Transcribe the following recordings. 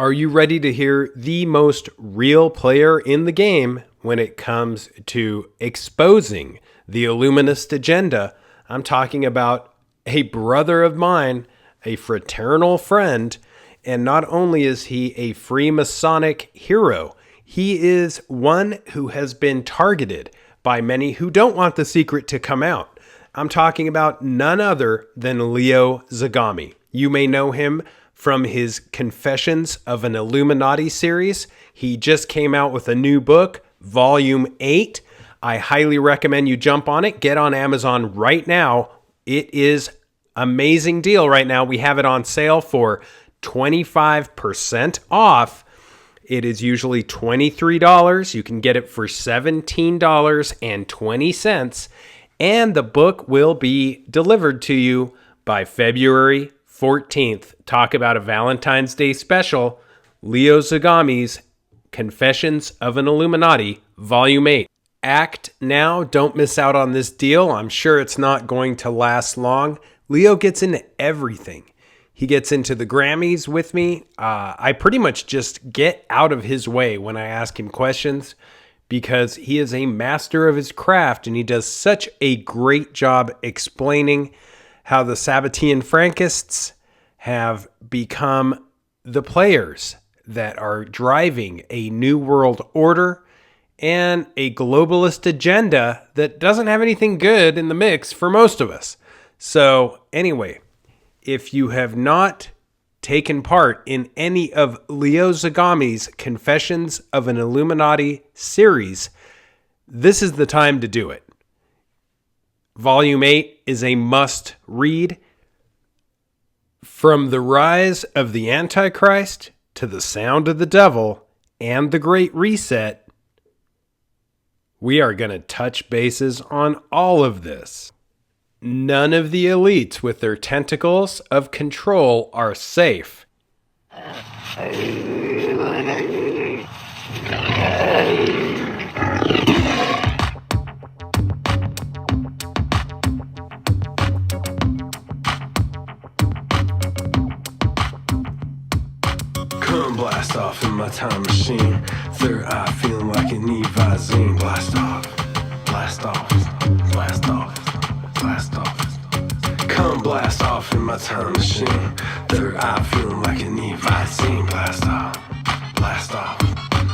Are you ready to hear the most real player in the game when it comes to exposing the Illuminist agenda? I'm talking about a brother of mine, a fraternal friend, and not only is he a Freemasonic hero, he is one who has been targeted by many who don't want the secret to come out. I'm talking about none other than Leo Zagami. You may know him from his Confessions of an Illuminati series. He just came out with a new book, Volume 8. I highly recommend you jump on it. Get on Amazon right now. It is an amazing deal right now. We have it on sale for 25% off. It is usually $23. You can get it for $17.20. And the book will be delivered to you by February 14th. Talk about a Valentine's Day special. Leo Zagami's Confessions of an Illuminati, Volume 8. Act now. Don't miss out on this deal. I'm sure it's not going to last long. Leo gets into everything. He gets into the Grammys with me. I pretty much just get out of his way when I ask him questions because he is a master of his craft and he does such a great job explaining how the Sabbatean Frankists have become the players that are driving a new world order and a globalist agenda that doesn't have anything good in the mix for most of us. So anyway, if you have not taken part in any of Leo Zagami's Confessions of an Illuminati series, this is the time to do it. Volume 8 is a must read. From the rise of the Antichrist to the sound of the devil and the Great Reset, we are going to touch bases on all of this. None of the elites with their tentacles of control are safe. Come blast off in my time machine. Third eye feeling like an Visine. Blast off, blast off, blast off. Blast off. Come blast off in my time machine. Third eye feeling like an Visine. Blast off, blast off,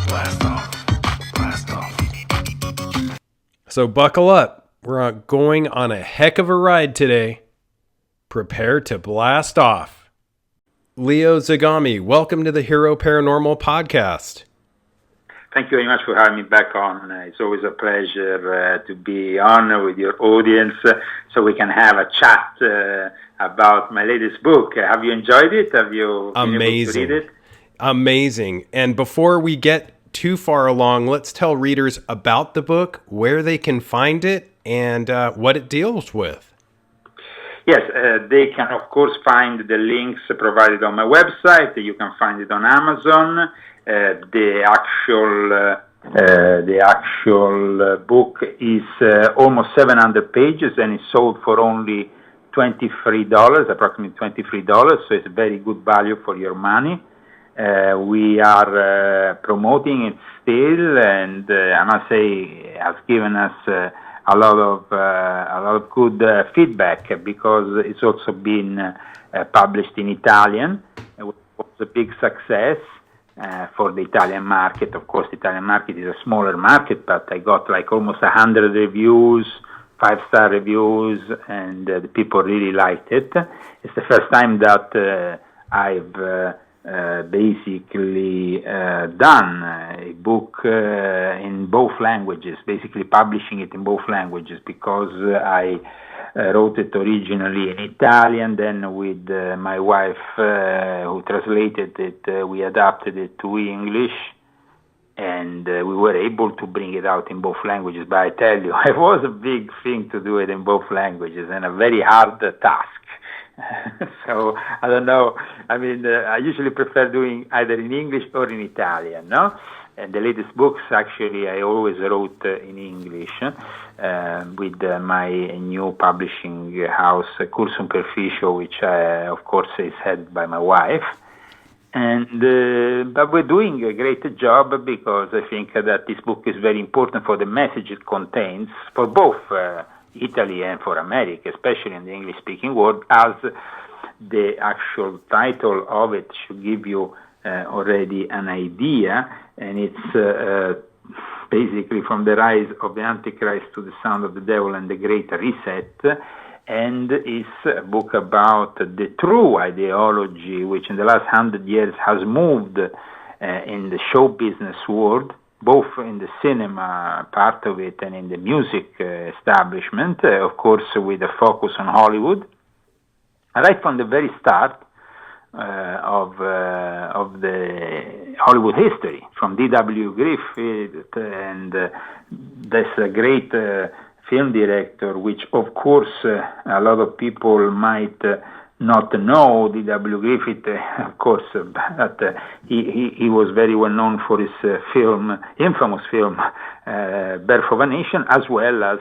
blast off, blast off. So buckle up. We're going on a heck of a ride today. Prepare to blast off. Leo Zagami, welcome to the Hero Paranormal Podcast. Thank you very much for having me back on. It's always a pleasure to be on with your audience so we can have a chat about my latest book. Have you enjoyed it? Have you been able to read it? Amazing. And before we get too far along, let's tell readers about the book, where they can find it, and what it deals with. Yes, they can, of course, find the links provided on my website. You can find it on Amazon. The actual book is almost 700 pages and is sold for only $23, approximately $23. So it's a very good value for your money. We are promoting it still, and I must say, it has given us a lot of good feedback because it's also been published in Italian. It was a big success. For the Italian market. Of course, the Italian market is a smaller market, but I got like almost 100 reviews, 5-star reviews, and the people really liked it. It's the first time that I've basically done a book in both languages, basically publishing it in both languages, because I wrote it originally in Italian, then with my wife who translated it, we adapted it to English, and we were able to bring it out in both languages. But I tell you, it was a big thing to do it in both languages and a very hard task. So, I don't know, I mean, I usually prefer doing either in English or in Italian, no? And the latest books, actually, I always wrote in English with my new publishing house, Cursum Perficio, which, of course, is headed by my wife. And but we're doing a great job because I think that this book is very important for the message it contains for both Italy and for America, especially in the English-speaking world, as the actual title of it should give you already an idea, and it's basically From the Rise of the Antichrist to the Sound of the Devil and the Great Reset, and it's a book about the true ideology which in the last 100 years has moved in the show business world, both in the cinema part of it and in the music establishment, of course with a focus on Hollywood. Right from the very start of the Hollywood history, from D.W. Griffith, and that's a great film director, which of course a lot of people might not know. D.W. Griffith, of course, but he was very well known for his infamous film, Birth of a Nation, as well as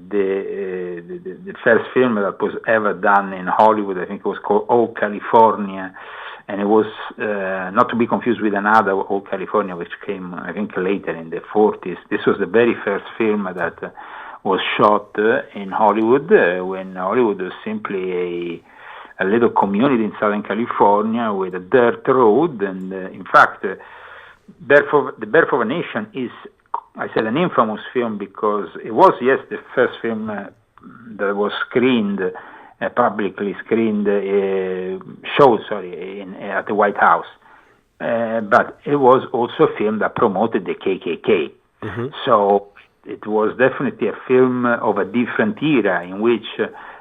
the first film that was ever done in Hollywood. I think it was called Old California, and it was not to be confused with another Old California, which came, I think, later in the 40s. This was the very first film that was shot in Hollywood, when Hollywood was simply a little community in Southern California with a dirt road. And in fact, The Birth of a Nation is, I said, an infamous film because it was, yes, the first film that was screened, publicly screened, showed, at the White House. But it was also a film that promoted the KKK. Mm-hmm. So it was definitely a film of a different era in which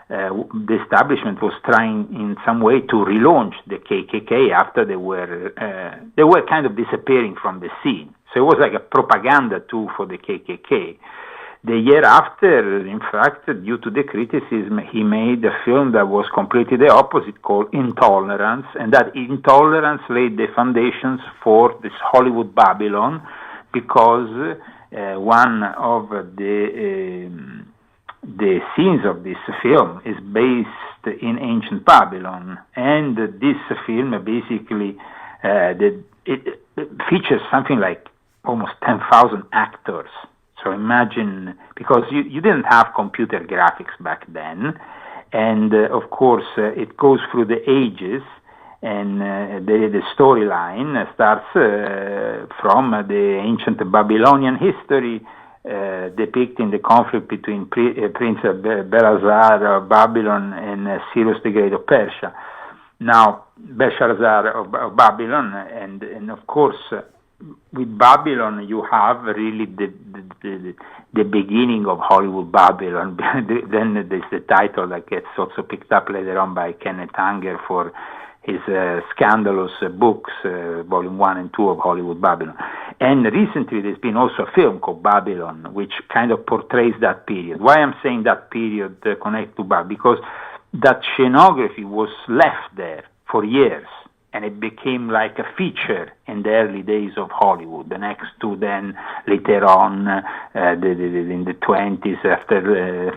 the establishment was trying in some way to relaunch the KKK after they were kind of disappearing from the scene. So it was like a propaganda tool for the KKK. The year after, in fact, due to the criticism, he made a film that was completely the opposite, called Intolerance, and that Intolerance laid the foundations for this Hollywood Babylon, because one of the scenes of this film is based in ancient Babylon, and this film basically it features something like almost 10,000 actors. So imagine, because you didn't have computer graphics back then, and of course it goes through the ages, and the storyline starts from the ancient Babylonian history, depicting the conflict between Prince Belshazzar of Babylon and Cyrus the Great of Persia. Now, Belshazzar of Babylon, and of course, with Babylon, you have really the beginning of Hollywood Babylon. Then there's the title that gets also picked up later on by Kenneth Anger for his scandalous books, Volume 1 and 2 of Hollywood Babylon. And recently there's been also a film called Babylon, which kind of portrays that period. Why I'm saying that period connect to Babylon? Because that scenography was left there for years, and it became like a feature in the early days of Hollywood. The next to then later on, in the 20s, after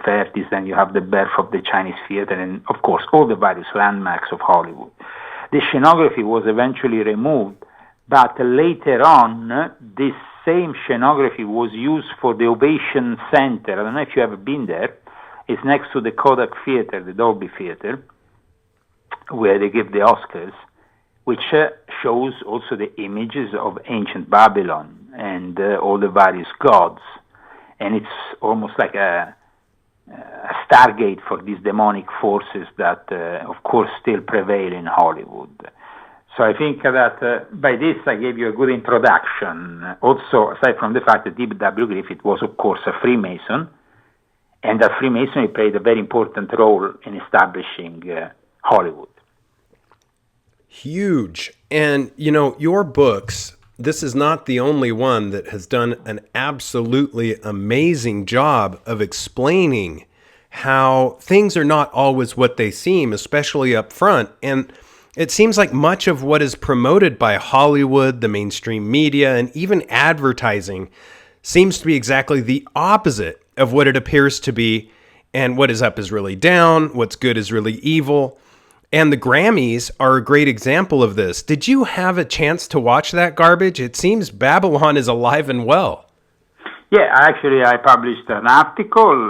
30s, then you have the birth of the Chinese theater, and of course all the various landmarks of Hollywood. The scenography was eventually removed, but later on, this same scenography was used for the Ovation Center. I don't know if you have been there. It's next to the Kodak Theater, the Dolby Theater, where they give the Oscars, which shows also the images of ancient Babylon and all the various gods. And it's almost like a stargate for these demonic forces that, of course, still prevail in Hollywood. So I think that by this I gave you a good introduction. Also, aside from the fact that D.W. Griffith was, of course, a Freemason, and that Freemasonry played a very important role in establishing Hollywood. Huge. And, you know, your books, this is not the only one that has done an absolutely amazing job of explaining how things are not always what they seem, especially up front. And it seems like much of what is promoted by Hollywood, the mainstream media, and even advertising seems to be exactly the opposite of what it appears to be. And what is up is really down. What's good is really evil. And the Grammys are a great example of this. Did you have a chance to watch that garbage? It seems Babylon is alive and well. Yeah, actually, I published an article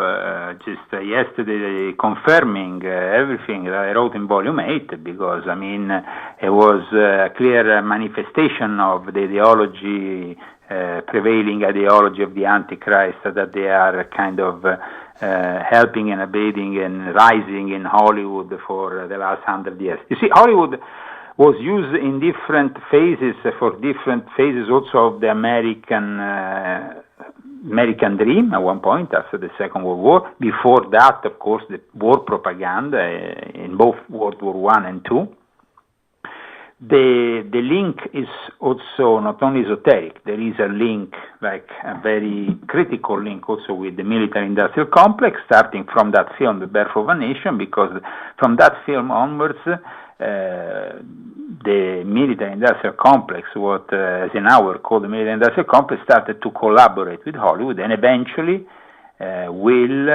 just yesterday confirming everything that I wrote in Volume 8, because, I mean, it was a clear manifestation of the ideology, prevailing ideology of the Antichrist, that they are kind of helping and abating and rising in Hollywood for the last 100 years. You see, Hollywood was used in different phases, for different phases also of the American dream at one point after the Second World War. Before that, of course, the war propaganda in both World War I and II. The link is also not only esoteric, there is a link, like a very critical link also with the military-industrial complex, starting from that film, The Birth of a Nation, because from that film onwards, the military-industrial complex, what Eisenhower called the military-industrial complex, started to collaborate with Hollywood, and eventually will,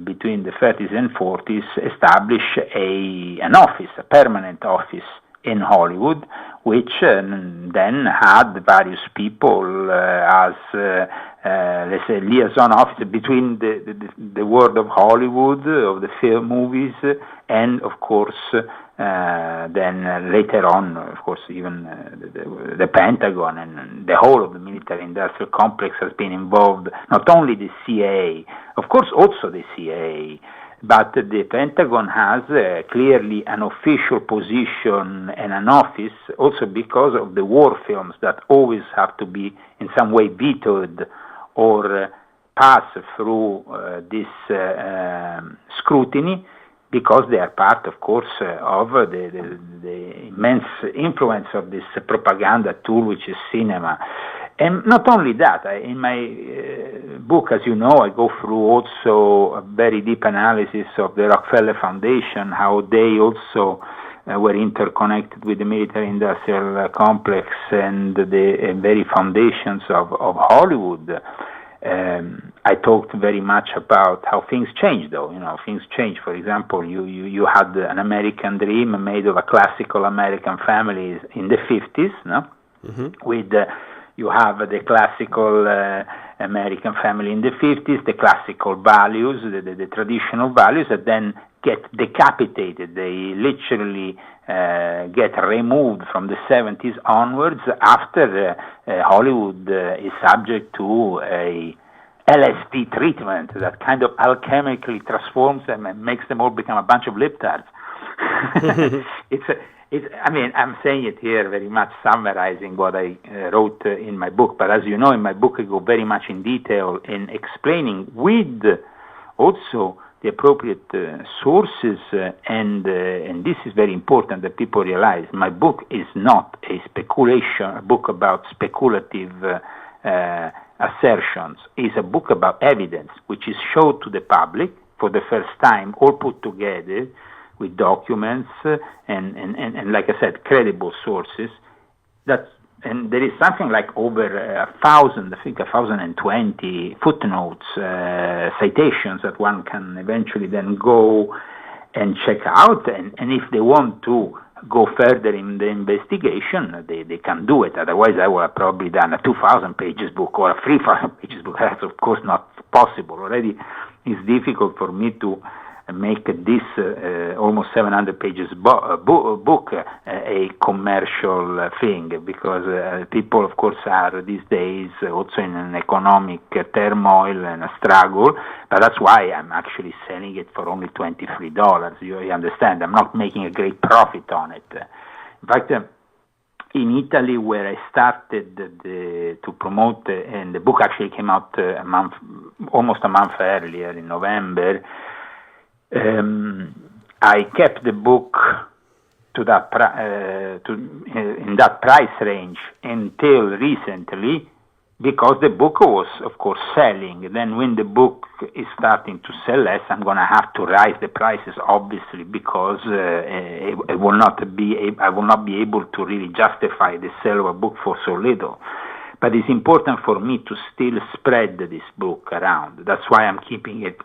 between the 30s and 40s, establish an office, a permanent office in Hollywood, which then had various people as, let's say, liaison officer between the world of Hollywood, of the film movies, and of course, then later on, of course, even the Pentagon and the whole of the military-industrial complex has been involved, not only the CIA, of course also the CIA, but the Pentagon has clearly an official position and an office, also because of the war films that always have to be in some way vetoed or pass through this scrutiny, because they are part, of course, of the immense influence of this propaganda tool, which is cinema. And not only that, in my book, as you know, I go through also a very deep analysis of the Rockefeller Foundation, how they also were interconnected with the military-industrial complex and the very foundations of Hollywood. I talked very much about how things change, though. You know, things change. For example, you had an American dream made of a classical American family in the 50s, no? Mm-hmm. With you have the classical American family in the 50s, the classical values, the traditional values that then get decapitated. They literally get removed from the 70s onwards after Hollywood is subject to a LSD treatment that kind of alchemically transforms them and makes them all become a bunch of libtards. I mean, I'm saying it here very much summarizing what I wrote in my book, but as you know, in my book I go very much in detail in explaining with also the appropriate sources, and this is very important that people realize. My book is not a book about speculative assertions. It's a book about evidence, which is shown to the public for the first time, all put together with documents and like I said, credible sources. And there is something like over 1,000, I think 1,020 footnotes, citations that one can eventually then go and check out. And if they want to go further in the investigation, they can do it. Otherwise, I would have probably done a 2,000 pages book or a 3,000 pages book. That's of course not possible. Already it's difficult for me to make this almost 700 pages book a commercial thing, because people, of course, are these days also in an economic turmoil and a struggle, but that's why I'm actually selling it for only $23. You understand? I'm not making a great profit on it. In fact, in Italy, where I started to promote, and the book actually came out almost a month earlier in November, I kept the book to that in that price range until recently, because the book was, of course, selling. Then when the book is starting to sell less, I'm going to have to raise the prices, obviously, because I will not be able to really justify the sale of a book for so little. But it's important for me to still spread this book around. That's why I'm keeping it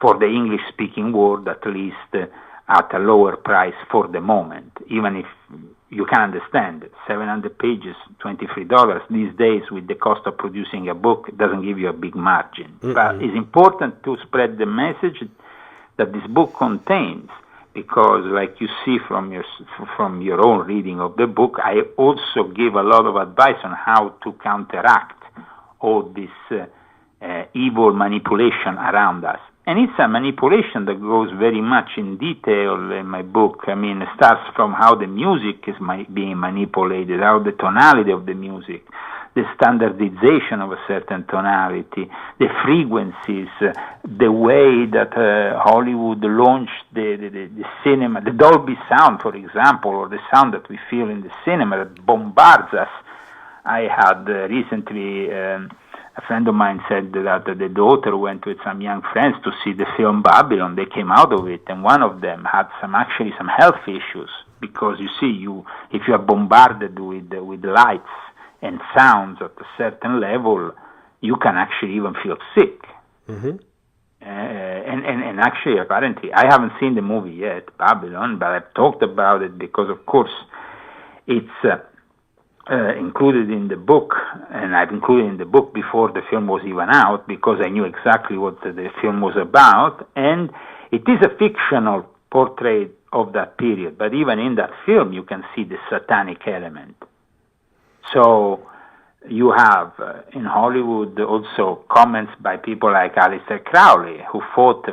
for the English-speaking world, at least, at a lower price for the moment, even if you can understand 700 pages, $23 these days with the cost of producing a book doesn't give you a big margin. But it's important to spread the message that this book contains, because like you see from your own reading of the book, I also give a lot of advice on how to counteract all this evil manipulation around us. And it's a manipulation that goes very much in detail in my book. I mean, it starts from how the music is being manipulated, how the tonality of the music, the standardization of a certain tonality, the frequencies, the way that Hollywood launched the cinema, the Dolby sound, for example, or the sound that we feel in the cinema that bombards us. I had recently... a friend of mine said that the daughter went with some young friends to see the film Babylon. They came out of it, and one of them had some health issues, because you see, if you are bombarded with lights and sounds at a certain level, you can actually even feel sick. And actually, apparently, I haven't seen the movie yet, Babylon, but I've talked about it because, of course, it's included in the book, and I've included in the book before the film was even out, because I knew exactly what the film was about, and it is a fictional portrait of that period, but even in that film you can see the satanic element. So you have in Hollywood also comments by people like Aleister Crowley, who fought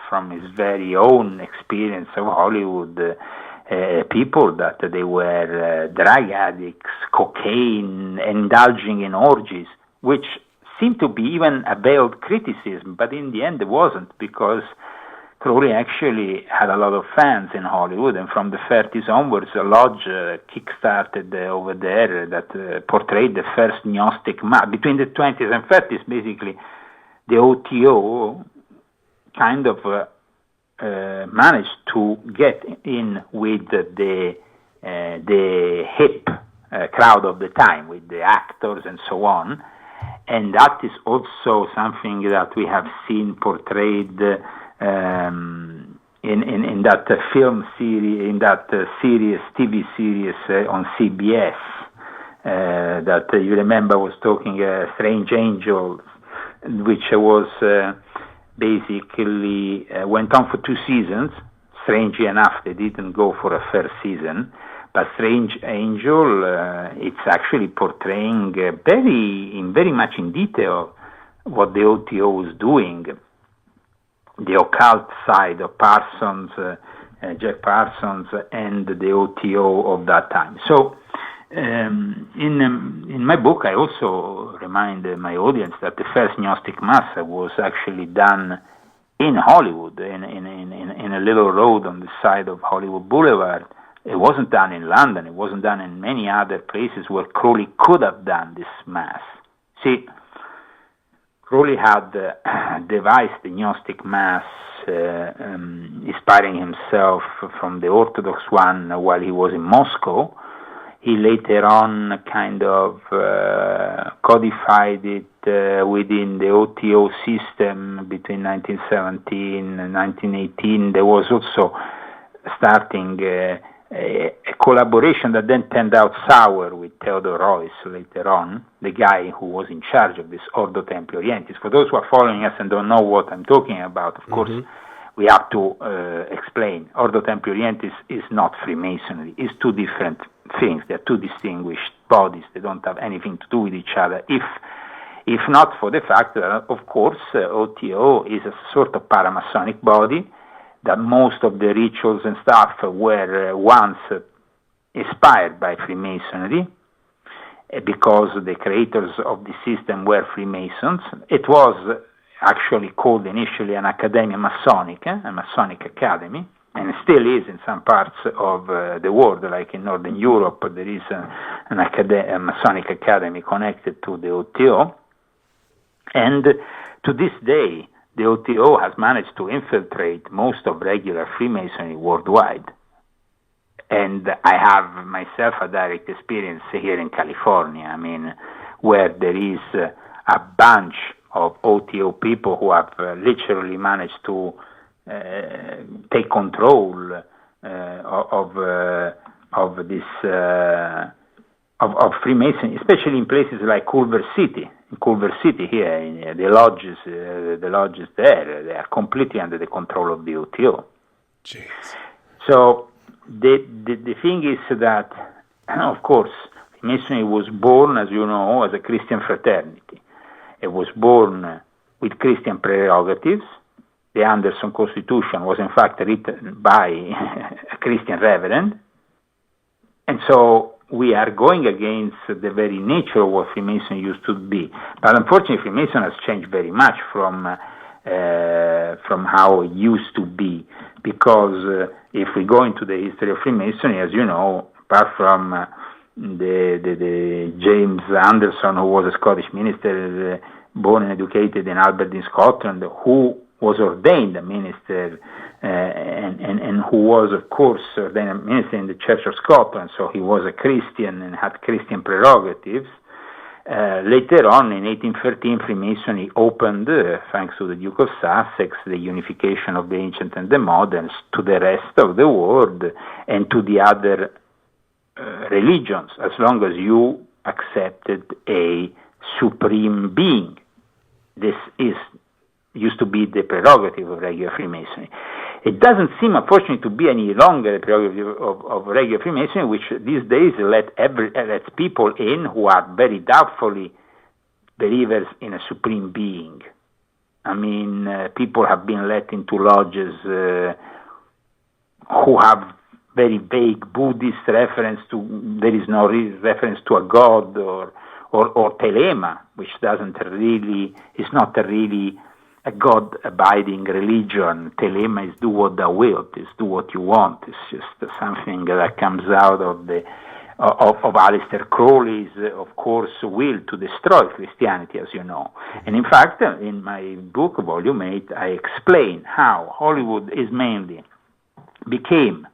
from his very own experience of Hollywood, people that they were drug addicts, cocaine, indulging in orgies, which seemed to be even a veiled criticism, but in the end it wasn't, because Crowley actually had a lot of fans in Hollywood, and from the 30s onwards, a lodge kick-started over there that portrayed the first Gnostic mass. Between the 20s and 30s, basically, the OTO kind of managed to get in with the hip crowd of the time, with the actors and so on, and that is also something that we have seen portrayed in that film series, in that TV series on CBS that you remember was talking Strange Angels, which was basically went on for 2 seasons. Strangely enough, they didn't go for a first season, but Strange Angel, it's actually portraying very much in detail what the OTO was doing, the occult side of Parsons, Jack Parsons, and the OTO of that time. So in my book, I also remind my audience that the first Gnostic Mass was actually done in Hollywood, in a little road on the side of Hollywood Boulevard. It wasn't done in London. It wasn't done in many other places where Crowley could have done this Mass. See, Crowley had devised the Gnostic Mass, inspiring himself from the Orthodox one while he was in Moscow. He later on kind of codified it within the OTO system between 1917 and 1918. There was also starting a collaboration that then turned out sour with Theodor Reuss later on, the guy who was in charge of this Ordo Templi Orientis. For those who are following us and don't know what I'm talking about, of course, we have to explain. Ordo Templi Orientis is not Freemasonry. It's 2 different things. They're 2 distinguished bodies. They don't have anything to do with each other. If not for the fact that, of course, OTO is a sort of paramasonic body, that most of the rituals and stuff were once inspired by Freemasonry, because the creators of the system were Freemasons. It was actually called initially an Academia Masonica, a Masonic academy, and it still is in some parts of the world, like in Northern Europe, there is a Masonic academy connected to the OTO. And to this day, the OTO has managed to infiltrate most of regular Freemasonry worldwide. And I have myself a direct experience here in California, I mean, where there is a bunch of OTO people who have literally managed to take control of this of Freemason, especially in places like Culver City. In Culver City here, in the lodges there, they are completely under the control of the OTO. Jeez. So the thing is that, of course, Freemasonry was born, as you know, as a Christian fraternity. It was born with Christian prerogatives. The Anderson Constitution was in fact written by a Christian reverend. And so we are going against the very nature of what Freemason used to be. But unfortunately, Freemason has changed very much from how it used to be. Because if we go into the history of Freemasonry, as you know, apart from the James Anderson, who was a Scottish minister, born and educated in Aberdeen, Scotland, who was ordained a minister and who was, of course, ordained a minister in the Church of Scotland, so he was a Christian and had Christian prerogatives. Later on, in 1813, Freemasonry opened, thanks to the Duke of Sussex, the unification of the ancient and the moderns to the rest of the world and to the other religions, as long as you accepted a supreme being. This used to be the prerogative of regular Freemasonry. It doesn't seem, unfortunately, to be any longer the prerogative of regular Freemasonry, which these days lets people in who are very doubtfully believers in a supreme being. I mean, people have been let into lodges who have very vague Buddhist reference to, there is no reference to a god or telema, which is not really a God-abiding religion. Telema is do what thou wilt, is do what you want. It's just something that comes out of Aleister Crowley's, of course, will to destroy Christianity, as you know. And in fact, in my book, Volume 8, I explain how Hollywood became,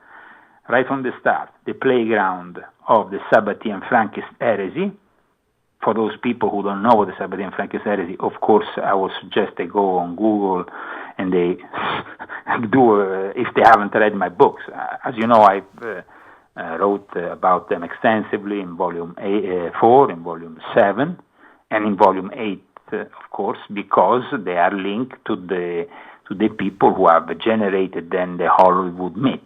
right from the start, the playground of the Sabbatean Frankist heresy. For those people who don't know what the Sabbatean Frankist heresy, of course, I would suggest they go on Google and they do, if they haven't read my books. As you know, I wrote about them extensively in Volume 4, in Volume 7, and in Volume 8, of course, because they are linked to the people who have generated then the Hollywood myth.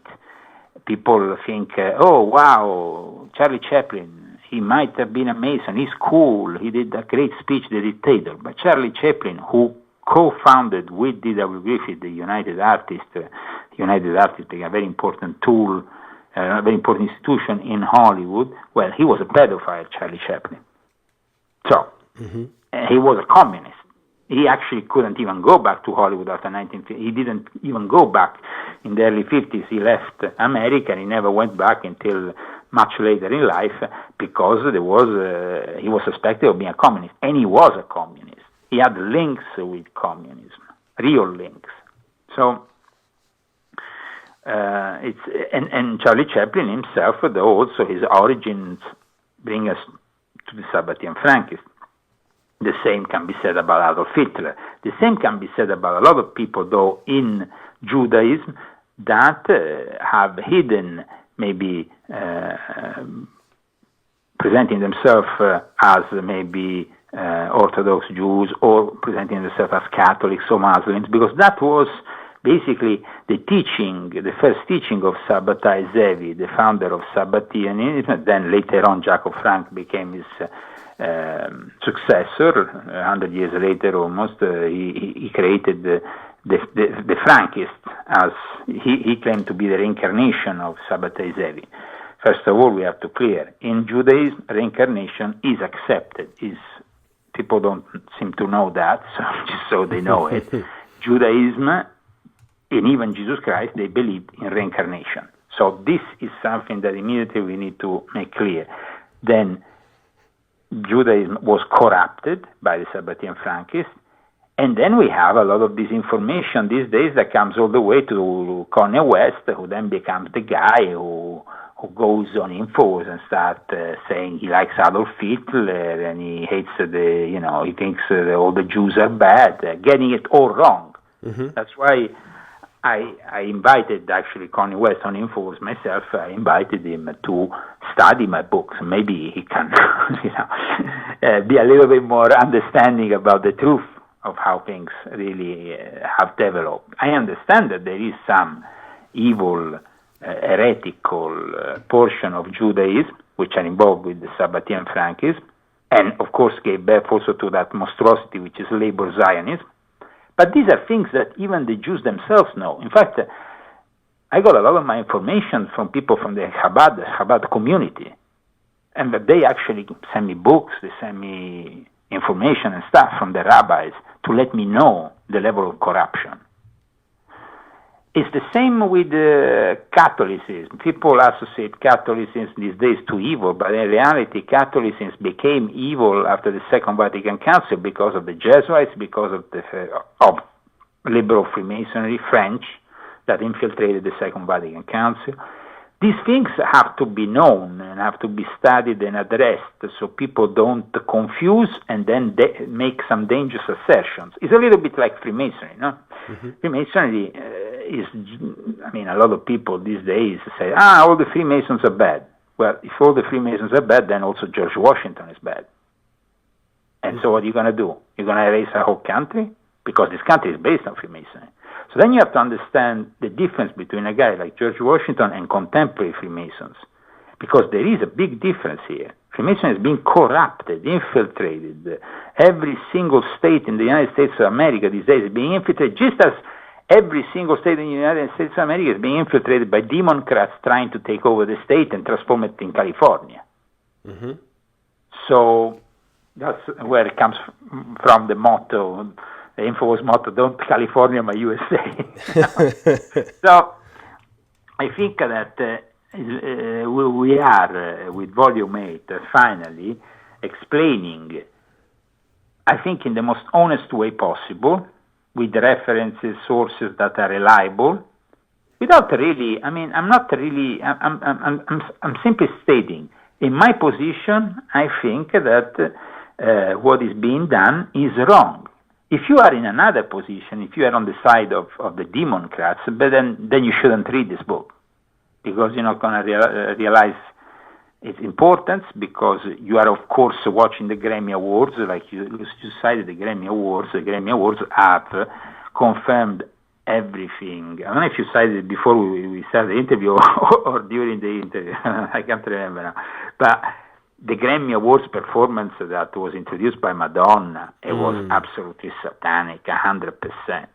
People think, oh, wow, Charlie Chaplin, he might have been a Mason, he's cool, he did a great speech, The Dictator. But Charlie Chaplin, who co-founded with D.W. Griffith, the United Artists being a very important tool, a very important institution in Hollywood, well, he was a pedophile, Charlie Chaplin. So, he was a communist. He actually couldn't even go back to Hollywood after 1950. He didn't even go back in the early 50s. He left America and he never went back until much later in life because he was suspected of being a communist. And he was a communist. He had links with communism, real links. So, and Charlie Chaplin himself, though also his origins bring us to the Sabbatean Frankists. The same can be said about Adolf Hitler. The same can be said about a lot of people, though, in Judaism that have hidden, maybe presenting themselves as maybe Orthodox Jews or presenting themselves as Catholics or Muslims, because that was basically the first teaching of Sabbatai Zevi, the founder of Sabbateanism. Then later on, Jacob Frank became his successor. 100 years later, almost, he created the Frankists, as he claimed to be the reincarnation of Sabbatai Zevi. First of all, we have to clear: in Judaism, reincarnation is accepted. People don't seem to know that, so just so they know it. Judaism, and even Jesus Christ, they believed in reincarnation. So this is something that immediately we need to make clear. Then Judaism was corrupted by the Sabbatean Frankists, and then we have a lot of disinformation these days that comes all the way to Kanye West, who then becomes the guy who goes on infos and starts saying he likes Adolf Hitler and he hates he thinks all the Jews are bad, getting it all wrong. That's why I invited actually Connie West on Infowars myself. I invited him to study my books. Maybe he can, be a little bit more understanding about the truth of how things really have developed. I understand that there is some evil, heretical portion of Judaism which are involved with the Sabbatean Frankism, and of course gave birth also to that monstrosity which is labor Zionism. But these are things that even the Jews themselves know. In fact, I got a lot of my information from people from the Chabad community, and that they actually send me books, they send me information and stuff from the rabbis to let me know the level of corruption. It's the same with Catholicism. People associate Catholicism these days to evil, but in reality, Catholicism became evil after the Second Vatican Council because of the Jesuits, because of the liberal Freemasonry, French, that infiltrated the Second Vatican Council. These things have to be known and have to be studied and addressed so people don't confuse and then make some dangerous assertions. It's a little bit like Freemasonry, no? Mm-hmm. Freemasonry is, a lot of people these days say, all the Freemasons are bad. Well, if all the Freemasons are bad, then also George Washington is bad. And so what are you going to do? You're going to erase a whole country? Because this country is based on Freemasonry. So then you have to understand the difference between a guy like George Washington and contemporary Freemasons, because there is a big difference here. Freemasonry has been corrupted, infiltrated. Every single state in the United States of America these days is being infiltrated, just as every single state in the United States of America is being infiltrated by demoncrats trying to take over the state and transform it in California. Mm-hmm. So that's where it comes from, the motto. The Infowars motto, don't California, my USA. So I think that we are, with Volume 8, finally explaining, I think in the most honest way possible, with references, sources that are reliable, without really, I'm simply stating, in my position, I think that what is being done is wrong. If you are in another position, if you are on the side of the demoncrats, but then you shouldn't read this book, because you're not going to realize its importance, because you are, of course, watching the Grammy Awards, like you cited the Grammy Awards. The Grammy Awards have confirmed everything. I don't know if you cited it before we started the interview or during the interview. I can't remember now. But the Grammy Awards performance that was introduced by Madonna, it was absolutely satanic, 100%.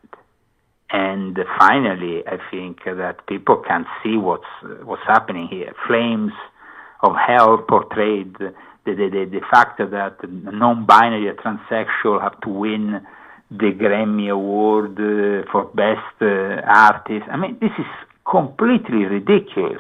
And finally, I think that people can see what's happening here. Flames of hell portrayed, the fact that non-binary or transsexual have to win the Grammy Award for Best Artist. This is completely ridiculous.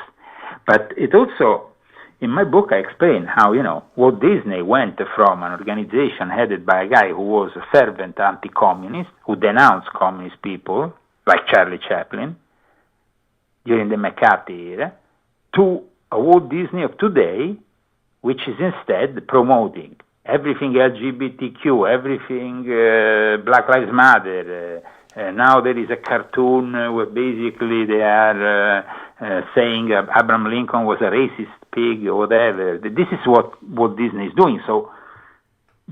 But it also, in my book, I explain how, Walt Disney went from an organization headed by a guy who was a fervent anti-communist, who denounced communist people, like Charlie Chaplin, during the McCarthy era, to a Walt Disney of today, which is instead promoting everything LGBTQ, everything Black Lives Matter. Now there is a cartoon where basically they are saying Abraham Lincoln was a racist pig or whatever. This is what Walt Disney is doing. So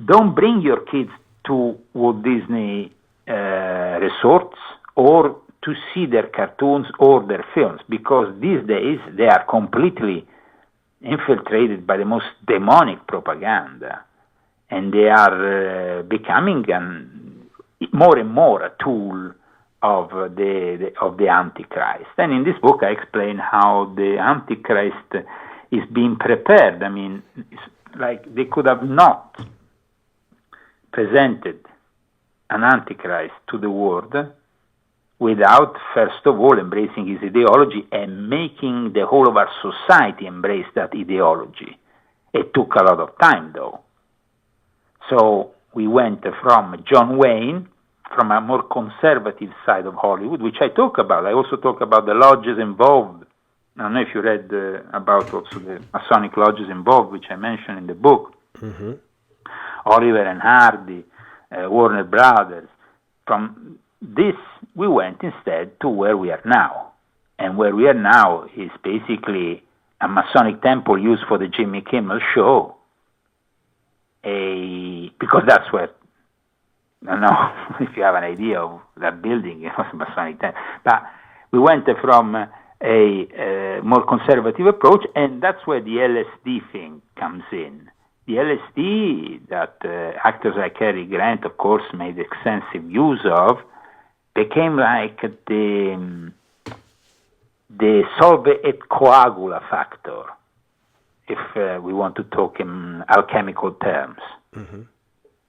don't bring your kids to Walt Disney resorts or to see their cartoons or their films, because these days they are completely infiltrated by the most demonic propaganda, and they are becoming more and more a tool of the Antichrist. And in this book I explain how the Antichrist is being prepared. It's like they could have not presented an Antichrist to the world without, first of all, embracing his ideology and making the whole of our society embrace that ideology. It took a lot of time, though. So we went from John Wayne, from a more conservative side of Hollywood, which I talk about. I also talk about the lodges involved. I don't know if you read about also the Masonic lodges involved, which I mentioned in the book. Mm-hmm. Oliver and Hardy, Warner Brothers, from we went instead to where we are now. And where we are now is basically a Masonic temple used for the Jimmy Kimmel show. Because that's where, I don't know if you have an idea of that building, it was a Masonic temple. But we went from a more conservative approach, and that's where the LSD thing comes in. The LSD that actors like Cary Grant, of course, made extensive use of, became like the solve et coagula factor, if we want to talk in alchemical terms. Mm-hmm.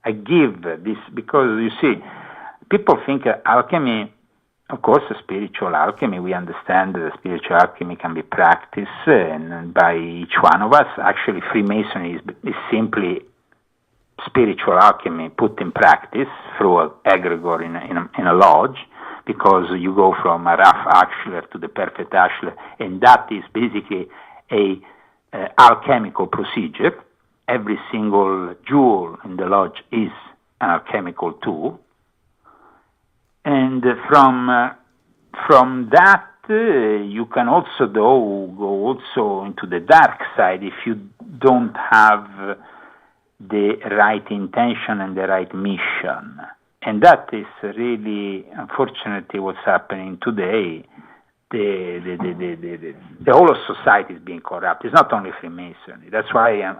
I give this because, you see, people think alchemy, of course, a spiritual alchemy, we understand that spiritual alchemy can be practiced and by each one of us. Actually, Freemasonry is simply spiritual alchemy put in practice through an egregore in a lodge, because you go from a rough Ashler to the perfect Ashler, and that is basically a alchemical procedure. Every single jewel in the lodge is an alchemical tool. And from that, you can also go also into the dark side if you don't have the right intention and the right mission. And that is really, unfortunately, what's happening today. The whole of society is being corrupt. It's not only Freemasonry. That's why,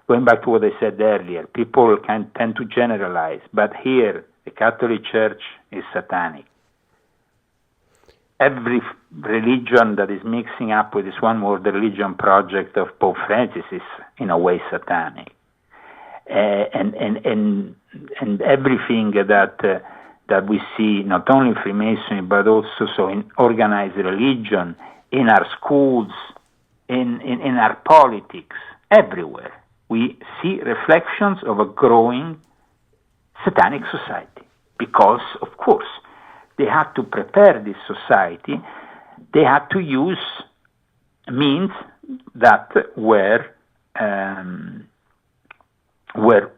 going back to what I said earlier, people can tend to generalize. But here, the Catholic Church is satanic. Every religion that is mixing up with this one world religion project of Pope Francis is, in a way, satanic. And everything that we see, not only in Freemasonry, but also in organized religion, in our schools, in our politics, everywhere, we see reflections of a growing satanic society. Because, of course, they had to prepare this society. They had to use means that were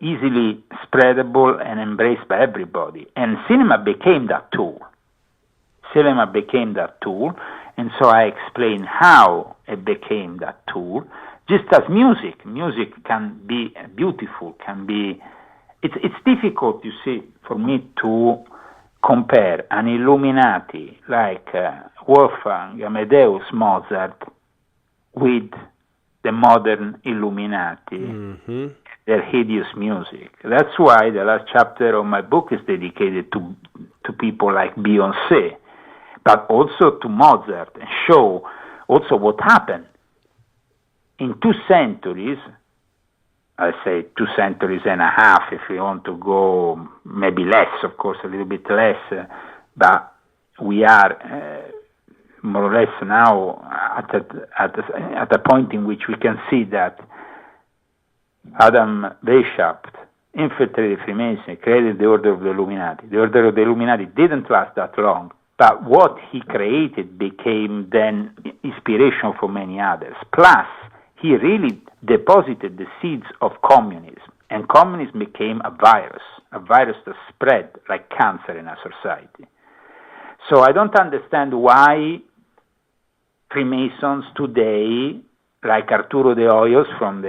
easily spreadable and embraced by everybody. And cinema became that tool. And so I explain how it became that tool. Just as music can be beautiful, can be... It's difficult, you see, for me to compare an Illuminati like Wolfgang Amadeus Mozart with the modern Illuminati, mm-hmm. their hideous music. That's why the last chapter of my book is dedicated to people like Beyoncé, but also to Mozart, and show also what happened in 2 centuries. I say 2 centuries and a half, if we want to go, maybe less, of course, a little bit less, but we are more or less now at a point in which we can see that Adam Weishaupt infiltrated Freemasonry, created the Order of the Illuminati. The Order of the Illuminati didn't last that long, but what he created became then inspiration for many others. Plus, he really deposited the seeds of communism, and communism became a virus that spread like cancer in our society. So I don't understand why Freemasons today, like Arturo de Hoyos from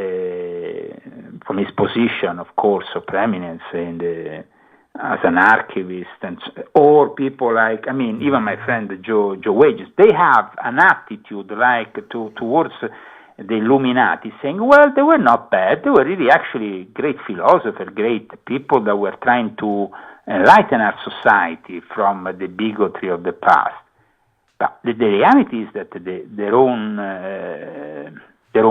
his position, of course, of preeminence as an archivist, or people like, even my friend Joe Wages, they have an attitude like towards the Illuminati, saying, well, they were not bad, they were really actually great philosophers, great people that were trying to enlighten our society from the bigotry of the past. But the reality is that their own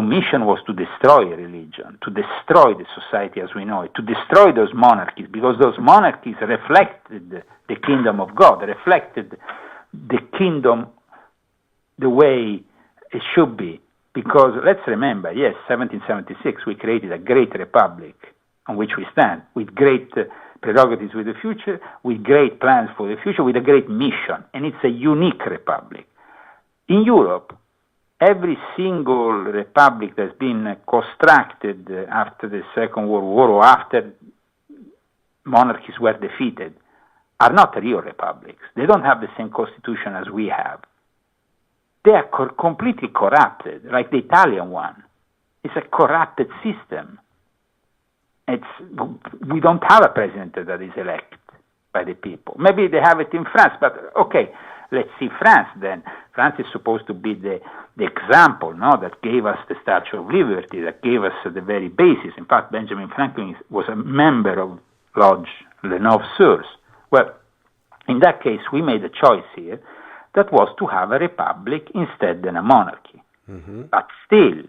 mission was to destroy religion, to destroy the society as we know it, to destroy those monarchies, because those monarchies reflected the kingdom of God, reflected the kingdom the way it should be. Because let's remember, yes, 1776, we created a great republic on which we stand, with great prerogatives with the future, with great plans for the future, with a great mission, and it's a unique republic. In Europe, every single republic that's been constructed after the Second World War or after monarchies were defeated are not real republics. They don't have the same constitution as we have. They are completely corrupted, like the Italian one. It's a corrupted system. We don't have a president that is elected by the people. Maybe they have it in France, but okay, let's see France then. France is supposed to be the example, no, that gave us the Statue of Liberty, that gave us the very basis. In fact, Benjamin Franklin was a member of Lodge Les Neuf Soeurs. Well, in that case, we made a choice here that was to have a republic instead than a monarchy. Mm-hmm. But still,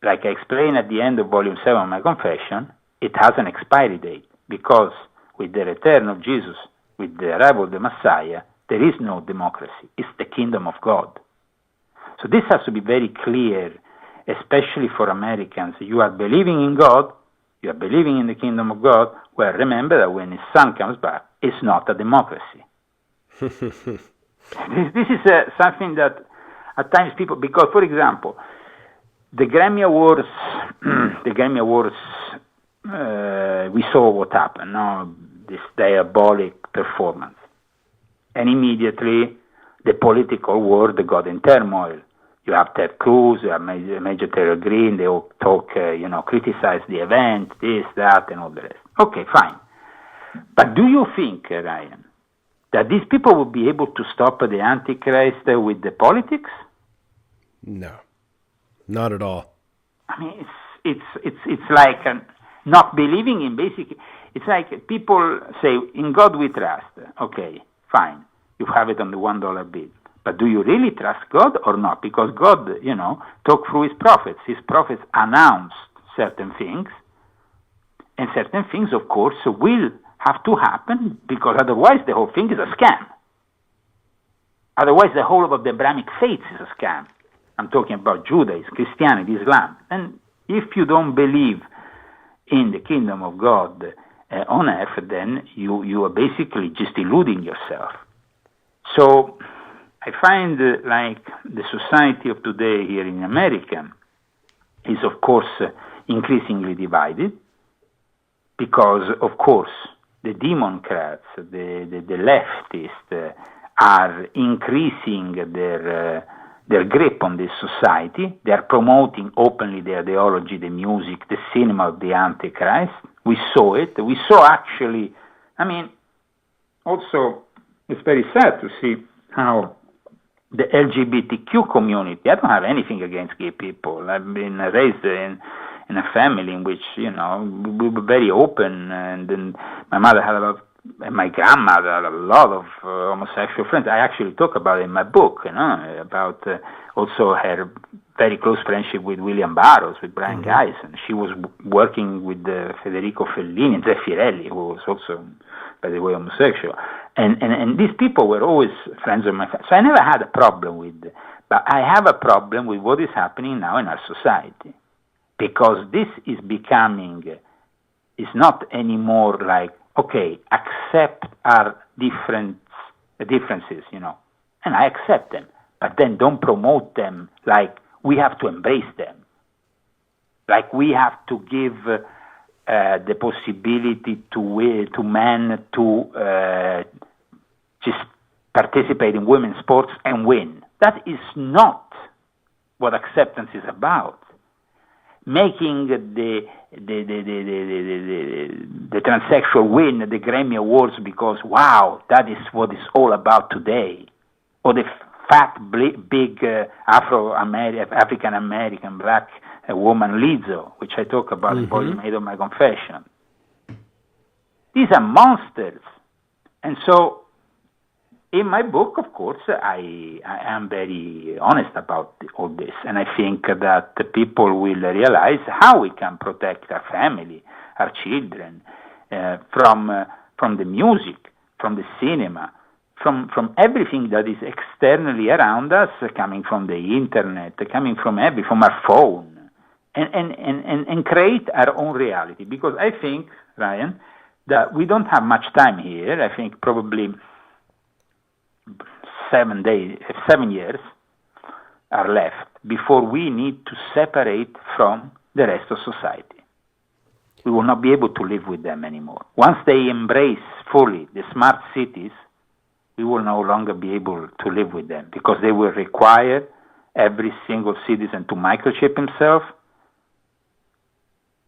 like I explained at the end of Volume 7 of my confession, it has an expiry date, because with the return of Jesus, with the arrival of the Messiah, there is no democracy. It's the kingdom of God. So this has to be very clear, especially for Americans. You are believing in God, you are believing in the kingdom of God. Well, remember that when his son comes back, it's not a democracy. This is something that at times people, because, for example, the Grammy Awards, we saw what happened, no? This diabolic performance. And immediately the political world got in turmoil. You have Ted Cruz, you have Major Taylor Greene, they all talk, criticize the event, this, that, and all the rest. Okay, fine. But do you think, Ryan, that these people will be able to stop the Antichrist with the politics? No, not at all. I mean, it's like not believing in basic. It's like people say, in God we trust. Okay, fine. You have it on the $1 bill. But do you really trust God or not? Because God, talked through his prophets. His prophets announced certain things. And certain things, of course, will have to happen, because otherwise the whole thing is a scam. Otherwise the whole of the Abrahamic faith is a scam. I'm talking about Judaism, Christianity, Islam. And if you don't believe in the kingdom of God on earth, then you are basically just deluding yourself. So I find like the society of today here in America is, of course, increasingly divided, because, of course, the Democrats, the leftists, are increasing their grip on this society. They are promoting openly the ideology, the music, the cinema of the Antichrist. We saw it. We saw actually, also, it's very sad to see how the LGBTQ community, I don't have anything against gay people. I've been raised in a family in which, we were very open, and then my mother had and my grandmother had a lot of homosexual friends. I actually talk about it in my book, about also her very close friendship with William Burroughs, with Brian Geisen. She was working with Federico Fellini and Zeffirelli, who was also, by the way, homosexual. And these people were always friends of my family. So I never had a problem with, but I have a problem with what is happening now in our society. Because this is becoming, it's not anymore like, okay, accept our differences, and I accept them, but then don't promote them like we have to embrace them. Like we have to give the possibility to men to just participate in women's sports and win. That is not what acceptance is about. Making the transsexual win the Grammy Awards because, wow, that is what it's all about today. Or the fat, big African American black woman Lizzo, which I talk about in Volume 8 of my confession. These are monsters. And so, in my book, of course, I am very honest about all this, and I think that the people will realize how we can protect our family, our children, from the music, from the cinema, from everything that is externally around us, coming from the internet, coming from our phone, and create our own reality. Because I think, Ryan, that we don't have much time here. I think probably 7 years are left before we need to separate from the rest of society. We will not be able to live with them anymore. Once they embrace fully the smart cities, we will no longer be able to live with them because they will require every single citizen to microchip himself,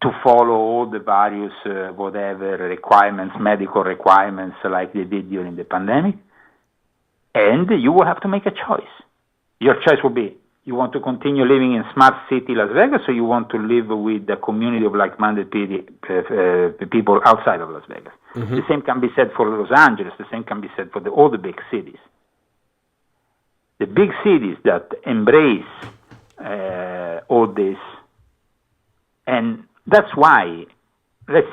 to follow all the various whatever requirements, medical requirements like they did during the pandemic. And you will have to make a choice. Your choice will be, you want to continue living in smart city Las Vegas, or you want to live with a community of like-minded people outside of Las Vegas. Mm-hmm. The same can be said for Los Angeles. The same can be said for all the big cities. The big cities that embrace all this, and that's why, let's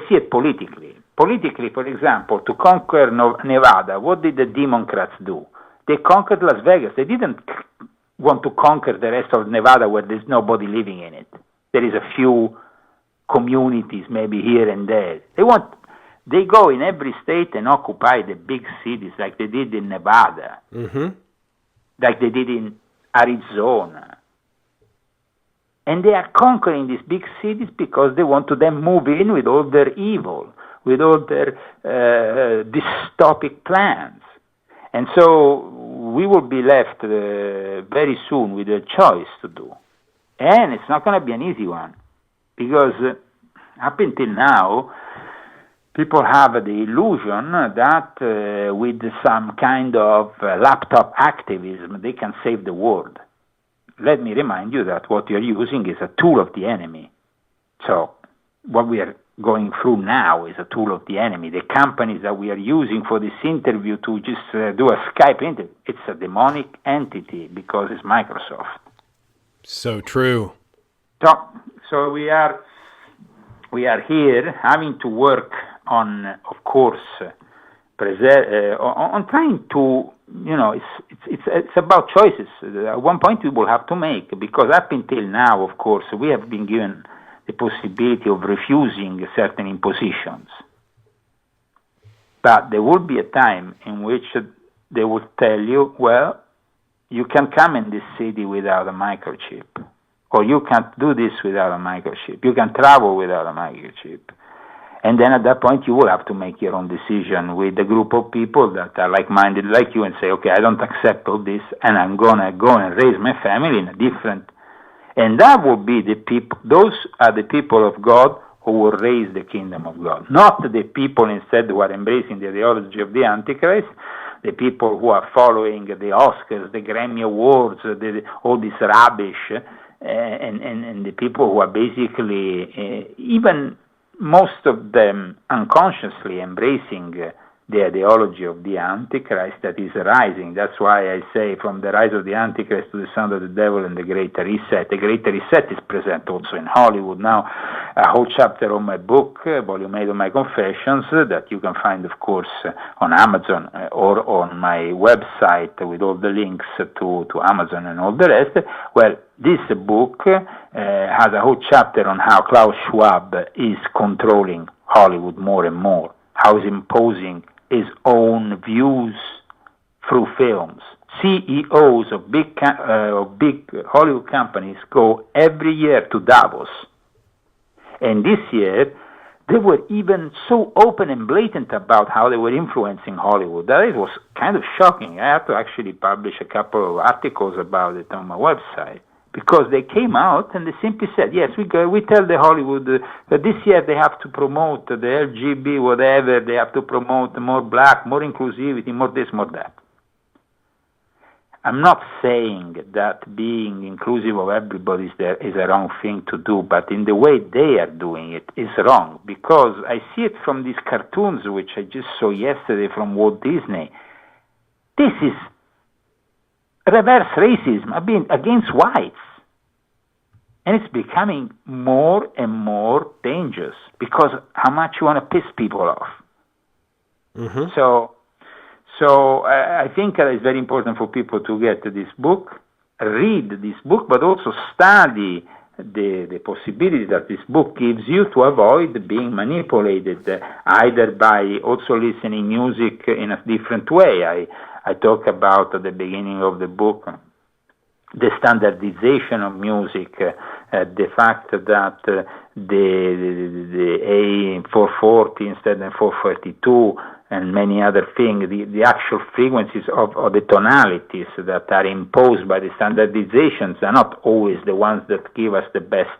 see it politically. Politically, for example, to conquer Nevada, what did the Democrats do? They conquered Las Vegas. They didn't want to conquer the rest of Nevada where there's nobody living in it. There is a few communities maybe here and there. They go in every state and occupy the big cities like they did in Nevada, mm-hmm. like they did in Arizona. And they are conquering these big cities because they want to then move in with all their evil, with all their dystopic plans. And so we will be left very soon with a choice to do. And it's not going to be an easy one, because up until now, people have the illusion that with some kind of laptop activism, they can save the world. Let me remind you that what you're using is a tool of the enemy. So what we are going through now is a tool of the enemy. The companies that we are using for this interview to just do a Skype interview, it's a demonic entity because it's Microsoft. So true. So we are here having to work on, of course, on trying to, it's about choices. At one point we will have to make, because up until now, of course, we have been given the possibility of refusing certain impositions. But there will be a time in which they will tell you, well, you can come in this city without a microchip, or you can't do this without a microchip. You can travel without a microchip. And then at that point, you will have to make your own decision with a group of people that are like-minded like you and say, okay, I don't accept all this, and I'm going to go and raise my family in a different. And that will be the people, those are the people of God who will raise the kingdom of God. Not the people instead who are embracing the ideology of the Antichrist, the people who are following the Oscars, the Grammy Awards, all this rubbish, and the people who are basically, even most of them unconsciously embracing the ideology of the Antichrist that is rising. That's why I say from the rise of the Antichrist to the sound of the devil and the Great Reset. The Great Reset is present also in Hollywood now. A whole chapter of my book, Volume 8 of my Confessions, that you can find, of course, on Amazon or on my website with all the links to Amazon and all the rest. Well, this book has a whole chapter on how Klaus Schwab is controlling Hollywood more and more, how he's imposing his own views through films. CEOs of big Hollywood companies go every year to Davos. And this year, they were even so open and blatant about how they were influencing Hollywood that it was kind of shocking. I had to actually publish a couple of articles about it on my website, because they came out and they simply said, yes, we tell the Hollywood that this year they have to promote the LGBT, whatever, they have to promote more black, more inclusivity, more this, more that. I'm not saying that being inclusive of everybody is a wrong thing to do, but in the way they are doing it is wrong, because I see it from these cartoons, which I just saw yesterday from Walt Disney. This is reverse racism, against whites. And it's becoming more and more dangerous, because how much you want to piss people off. Mm-hmm. So I think it's very important for people to get this book, read this book, but also study the possibility that this book gives you to avoid being manipulated, either by also listening music in a different way. I talk about at the beginning of the book the standardization of music, the fact that the A440 instead of 432, and many other things, the actual frequencies of the tonalities that are imposed by the standardizations are not always the ones that give us the best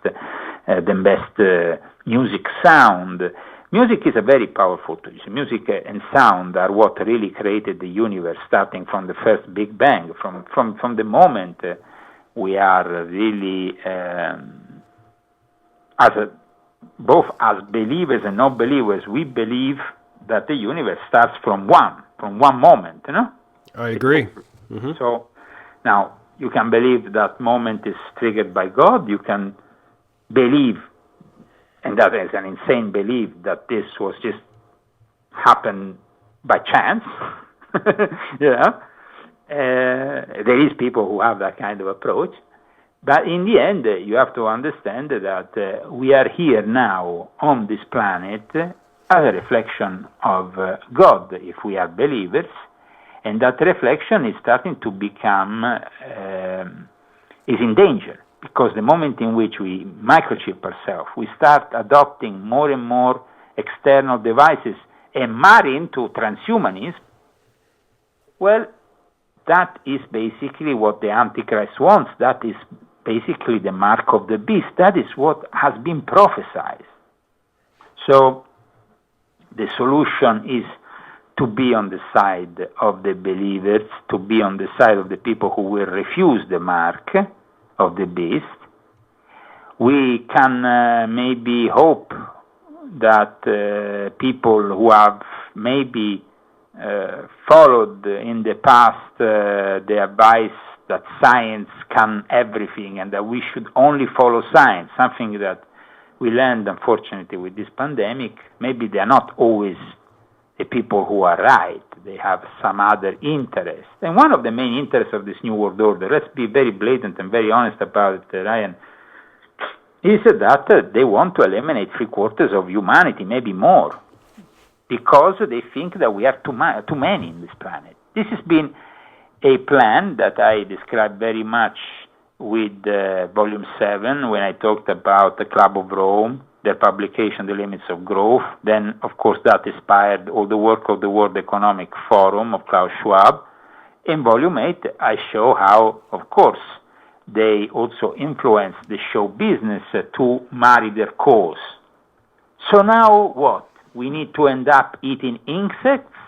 music sound. Music is a very powerful tool. Music and sound are what really created the universe, starting from the first Big Bang. From the moment we are really, both as believers and non-believers, we believe that the universe starts from one moment, you know? I agree. Mm-hmm. So now you can believe that moment is triggered by God. You can believe, and that is an insane belief, that this was just happened by chance. There is people who have that kind of approach. But in the end, you have to understand that we are here now on this planet as a reflection of God, if we are believers, and that reflection is starting to become, is in danger, because the moment in which we microchip ourselves, we start adopting more and more external devices and marry into transhumanism, well, that is basically what the Antichrist wants. That is basically the mark of the beast. That is what has been prophesied. So the solution is to be on the side of the believers, to be on the side of the people who will refuse the mark of the beast. We can maybe hope that people who have maybe followed in the past the advice that science can everything and that we should only follow science, something that we learned unfortunately with this pandemic. Maybe they are not always the people who are right. They have some other interest. And one of the main interests of this New World Order, let's be very blatant and very honest about it, Ryan, is that they want to eliminate 3/4 of humanity, maybe more, because they think that we are too many in this planet. This has been a plan that I described very much with Volume 7 when I talked about the Club of Rome, their publication, The Limits of Growth. Then, of course, that inspired all the work of the World Economic Forum of Klaus Schwab. In Volume 8, I show how, of course, they also influence the show business to marry their cause. So now what? We need to end up eating insects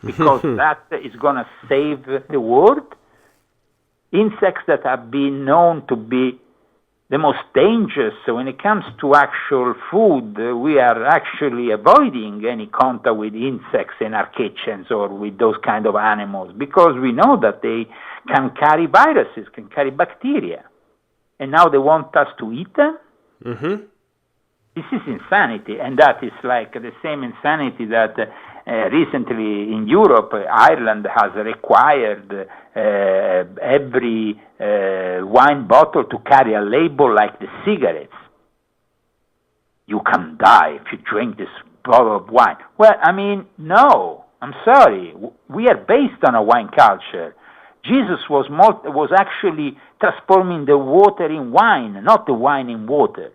because that is going to save the world? Insects that have been known to be the most dangerous. So when it comes to actual food, we are actually avoiding any contact with insects in our kitchens or with those kind of animals because we know that they can carry viruses, can carry bacteria. And now they want us to eat them? Mm-hmm. This is insanity, and that is like the same insanity that recently in Europe, Ireland has required every wine bottle to carry a label like the cigarettes. You can die if you drink this bottle of wine. Well, I mean, no, I'm sorry. We are based on a wine culture. Jesus was actually transforming the water in wine, not the wine in water.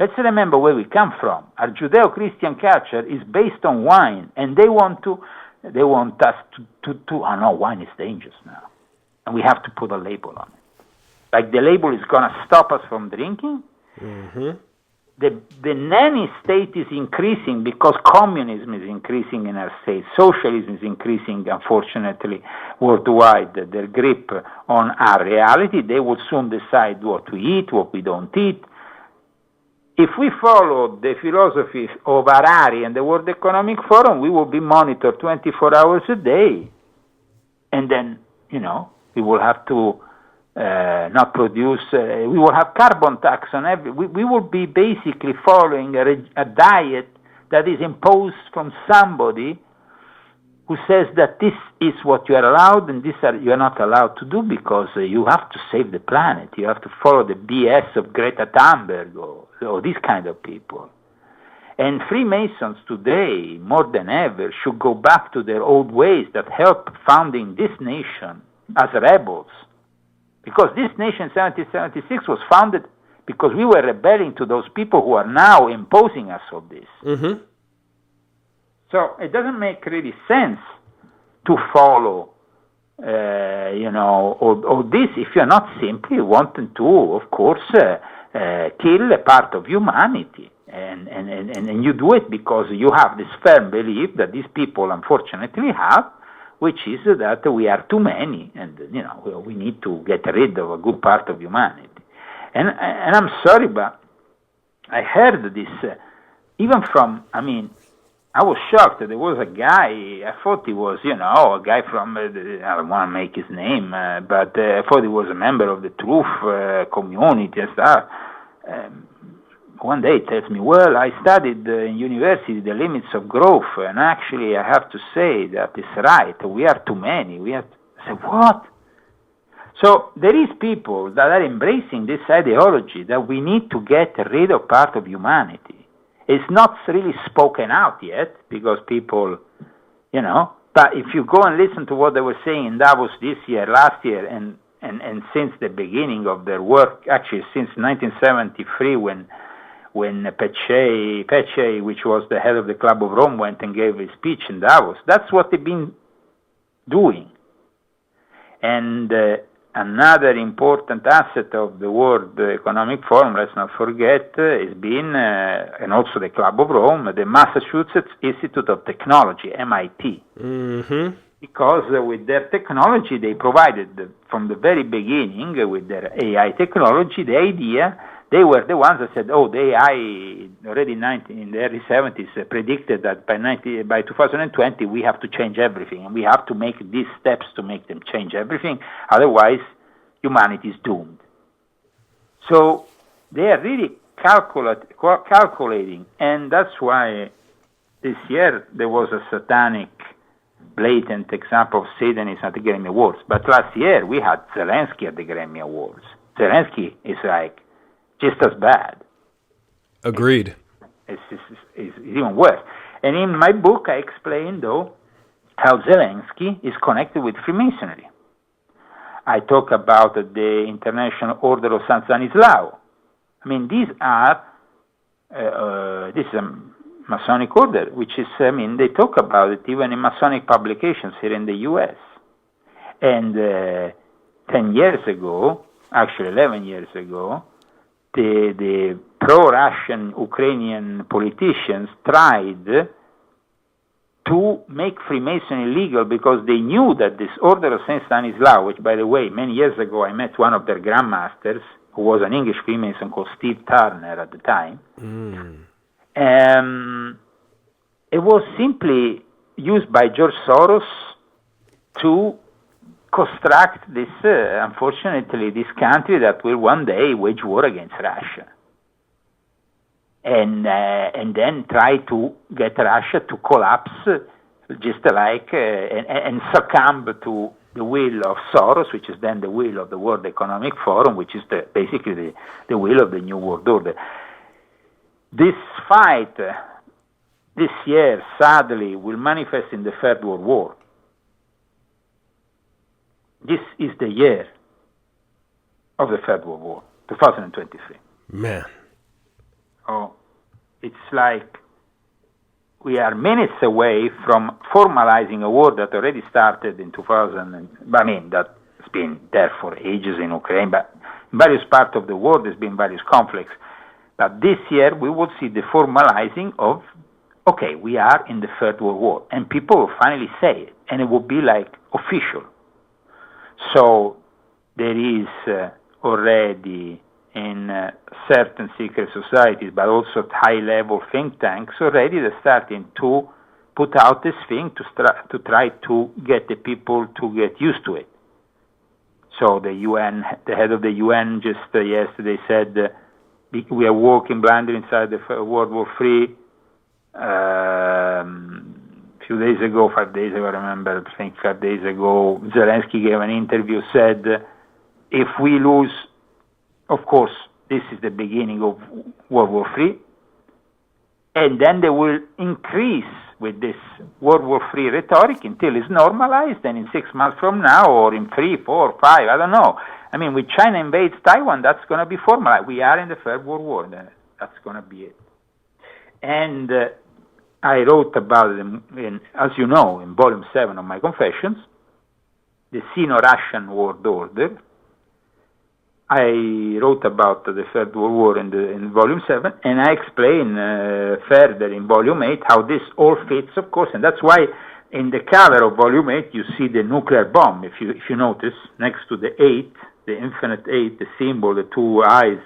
Let's remember where we come from. Our Judeo-Christian culture is based on wine, and they want us to oh no, wine is dangerous now. And we have to put a label on it. Like the label is going to stop us from drinking. Mm-hmm. The nanny state is increasing because communism is increasing in our state. Socialism is increasing, unfortunately, worldwide. Their grip on our reality. They will soon decide what we eat, what we don't eat. If we follow the philosophy of Harari and the World Economic Forum, we will be monitored 24 hours a day. And then, we will have to not produce, we will have carbon tax on we will be basically following a diet that is imposed from somebody who says that this is what you are allowed and you are not allowed to do because you have to save the planet. You have to follow the BS of Greta Thunberg or these kind of people. And Freemasons today, more than ever, should go back to their old ways that helped founding this nation as rebels. Because this nation in 1776 was founded because we were rebelling to those people who are now imposing us all this. Mm-hmm. So it doesn't make really sense to follow, all this if you're not simply wanting to, of course, kill a part of humanity. And you do it because you have this firm belief that these people unfortunately have, which is that we are too many, and we need to get rid of a good part of humanity. And I'm sorry, but I heard this even from. I was shocked. There was a guy. I thought he was, a guy from. I don't want to make his name, but I thought he was a member of the Truth community and stuff. One day he tells me, well, I studied in university the limits of growth, and actually I have to say that it's right. We are too many. I said, what? So there is people that are embracing this ideology that we need to get rid of part of humanity. It's not really spoken out yet because people, but if you go and listen to what they were saying in Davos this year, last year, and since the beginning of their work, actually since 1973 when Pecce, which was the head of the Club of Rome, went and gave a speech in Davos. That's what they've been doing. And another important asset of the World Economic Forum, let's not forget, has been, and also the Club of Rome, the Massachusetts Institute of Technology, MIT. Mm-hmm. Because with their technology, they provided, from the very beginning, with their AI technology, the idea. They were the ones that said, the AI already in the early 70s predicted that by 2020 we have to change everything, and we have to make these steps to make them change everything, otherwise humanity is doomed. So they are really calculating, and that's why this year there was a satanic, blatant example of Satanism at the Grammy Awards. But last year we had Zelensky at the Grammy Awards. Zelensky is like, just as bad. Agreed. It's even worse. And in my book, I explain, though, how Zelensky is connected with Freemasonry. I talk about the International Order of San Stanislao. These are, this is a Masonic order, which is, they talk about it even in Masonic publications here in the U.S. And 10 years ago, actually 11 years ago, the pro-Russian Ukrainian politicians tried to make Freemasonry illegal because they knew that this Order of St. Stanislaus, which, by the way, many years ago I met one of their grandmasters, who was an English Freemason called Steve Turner at the time, it was simply used by George Soros to construct this, unfortunately, this country that will one day wage war against Russia. And then try to get Russia to collapse, just like, and succumb to the will of Soros, which is then the will of the World Economic Forum, which is basically the will of the New World Order. This fight, this year, sadly, will manifest in the Third World War. This is the year of the Third World War, 2023. Man. Oh, it's like we are minutes away from formalizing a war that already started in 2000. That's been there for ages in Ukraine, but in various parts of the world there's been various conflicts. But this year we will see the formalizing of, okay, we are in the Third World War, and people will finally say it, and it will be like official. So there is already in certain secret societies, but also at high-level think tanks already, they're starting to put out this thing to try to get the people to get used to it. So the head of the UN just yesterday said, we are walking blindly inside the World War III. Few days ago, 5 days ago, I remember, I think 5 days ago, Zelensky gave an interview, said, if we lose, of course, this is the beginning of World War III, and then they will increase with this World War III rhetoric until it's normalized, and in 6 months from now, or in 3, 4, 5, I don't know. I mean, with China invades Taiwan, that's going to be formalized. We are in the Third World War. That's going to be it. And I wrote about it, as you know, in Volume 7 of my Confessions, the Sino-Russian World Order. I wrote about the Third World War in Volume 7, and I explain further in Volume 8 how this all fits, of course, and that's why in the cover of Volume 8 you see the nuclear bomb, if you notice, next to the 8, the infinite 8, the symbol, the two eyes,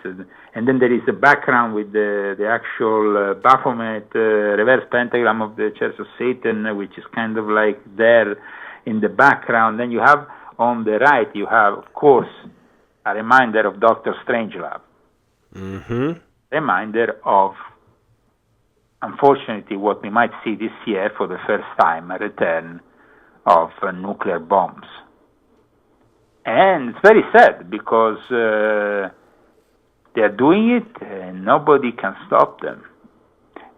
and then there is a background with the actual Baphomet reverse pentagram of the Church of Satan, which is kind of like there in the background. Then you have on the right, you have, of course, a reminder of Dr. Strangelove. Mm-hmm. Reminder of, unfortunately, what we might see this year for the first time, a return of nuclear bombs. And it's very sad because they're doing it and nobody can stop them.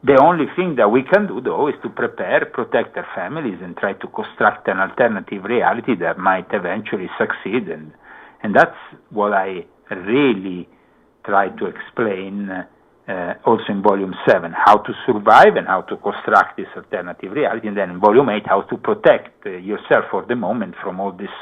The only thing that we can do, though, is to prepare, protect their families, and try to construct an alternative reality that might eventually succeed. And that's what I really try to explain also in Volume 7, how to survive and how to construct this alternative reality, and then in Volume 8, how to protect yourself for the moment from all this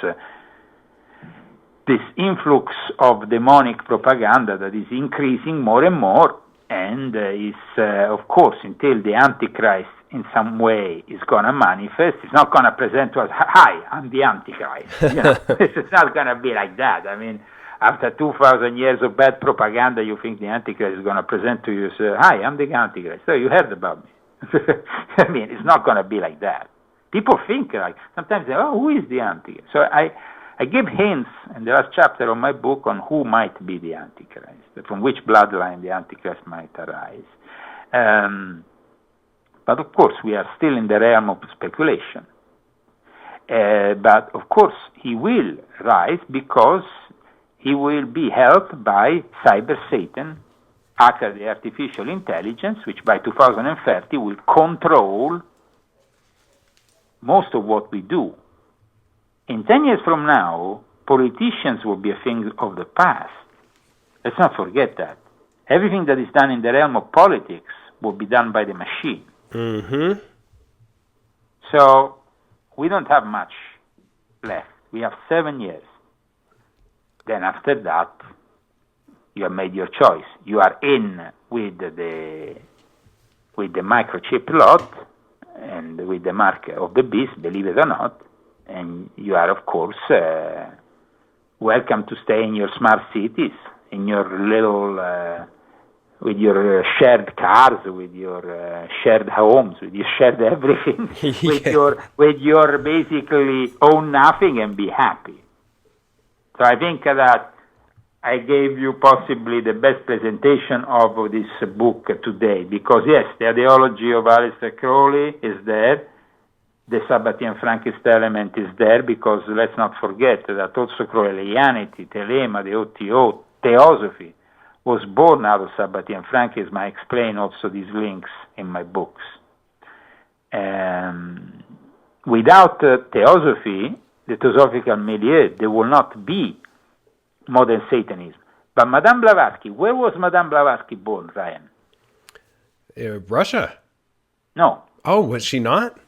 influx of demonic propaganda that is increasing more and more, and is, of course, until the Antichrist in some way is going to manifest, it's not going to present to us, hi, I'm the Antichrist. You know, it's not going to be like that. I mean, after 2,000 years of bad propaganda, you think the Antichrist is going to present to you, say, hi, I'm the Antichrist. So you heard about me. I mean, it's not going to be like that. People think, like, sometimes they say, oh, who is the Antichrist? So I give hints in the last chapter of my book on who might be the Antichrist, from which bloodline the Antichrist might arise. But of course, we are still in the realm of speculation. But of course, he will rise because he will be helped by Cyber Satan, aka the artificial intelligence, which by 2030 will control most of what we do. In 10 years from now, politicians will be a thing of the past. Let's not forget that. Everything that is done in the realm of politics will be done by the machine. Mm-hmm. So we don't have much left. We have 7 years. Then after that, you have made your choice. You are in with the microchip lot and with the mark of the beast, believe it or not. And you are, of course, welcome to stay in your smart cities, in your little, with your shared cars, with your shared homes, with your shared everything, with your basically own nothing and be happy. So I think that I gave you possibly the best presentation of this book today, because yes, the ideology of Aleister Crowley is there. The Sabbatean Frankist element is there, because let's not forget that also Crowleyanity, Telema, the OTO, Theosophy, was born out of Sabbatean Frankism. I explain also these links in my books. Without Theosophy, the Theosophical milieu, there will not be modern Satanism. But Madame Blavatsky, where was Madame Blavatsky born, Ryan? Russia. No. Oh, was she not?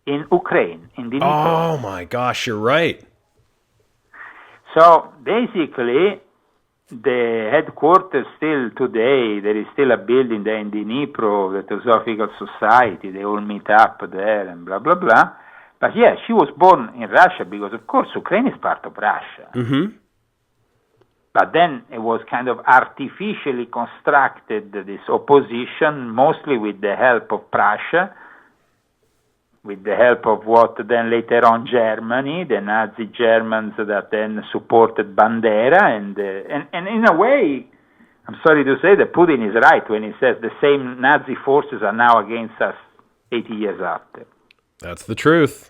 In Ukraine, in Dnipro. Oh my gosh, you're right. So basically, the headquarters still today, there is still a building there in Dnipro, the Theosophical Society, they all meet up there and blah, blah, blah. But yeah, she was born in Russia because, of course, Ukraine is part of Russia. Mm-hmm. But then it was kind of artificially constructed, this opposition, mostly with the help of Prussia, with the help of what then later on Germany, the Nazi Germans that then supported Bandera, and in a way, I'm sorry to say that Putin is right when he says the same Nazi forces are now against us 80 years after. That's the truth.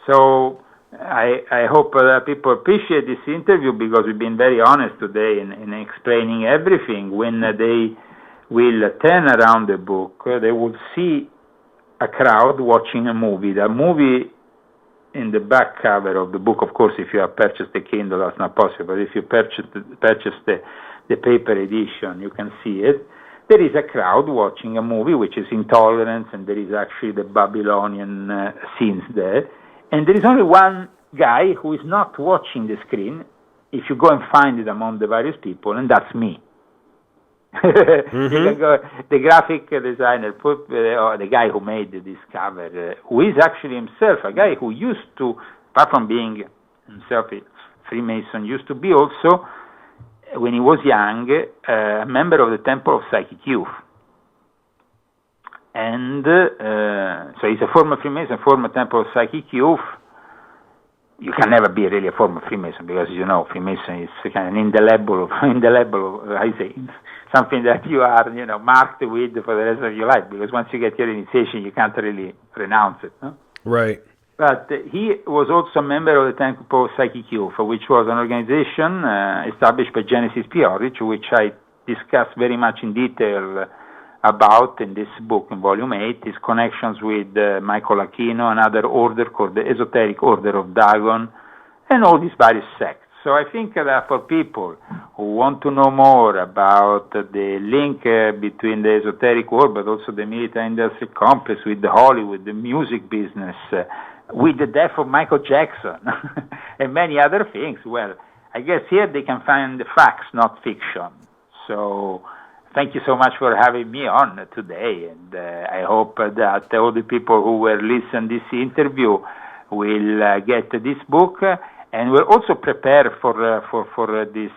So I hope that people appreciate this interview, because we've been very honest today in explaining everything. When they will turn around the book, they will see a crowd watching a movie. The movie in the back cover of the book, of course, if you have purchased the Kindle, that's not possible. But if you purchase the paper edition, you can see it. There is a crowd watching a movie, which is intolerance, and there is actually the Babylonian scenes there. And there is only one guy who is not watching the screen, if you go and find it among the various people, and that's me. The graphic designer, or the guy who made this cover, who is actually himself a guy who used to, apart from being himself a Freemason, used to be also, when he was young, a member of the Temple of Psychic Youth. And so he's a former Freemason, former Temple of Psychic Youth. You can never be really a former Freemason because, you know, Freemason is kind of indelible, I say, something that you are, you know, marked with for the rest of your life, because once you get your initiation, you can't really renounce it. No? Right. But he was also a member of the Temple of Psychic Youth, which was an organization established by Genesis P.Orridge, which I discuss very much in detail about in this book, in Volume 8, his connections with Michael Aquino, another order called the Esoteric Order of Dagon, and all these various sects. So I think that for people who want to know more about the link between the esoteric world, but also the military-industrial complex with the Hollywood, the music business, with the death of Michael Jackson, and many other things, well, I guess here they can find the facts, not fiction. So thank you so much for having me on today, and I hope that all the people who will listen to this interview will get this book, and will also prepare for this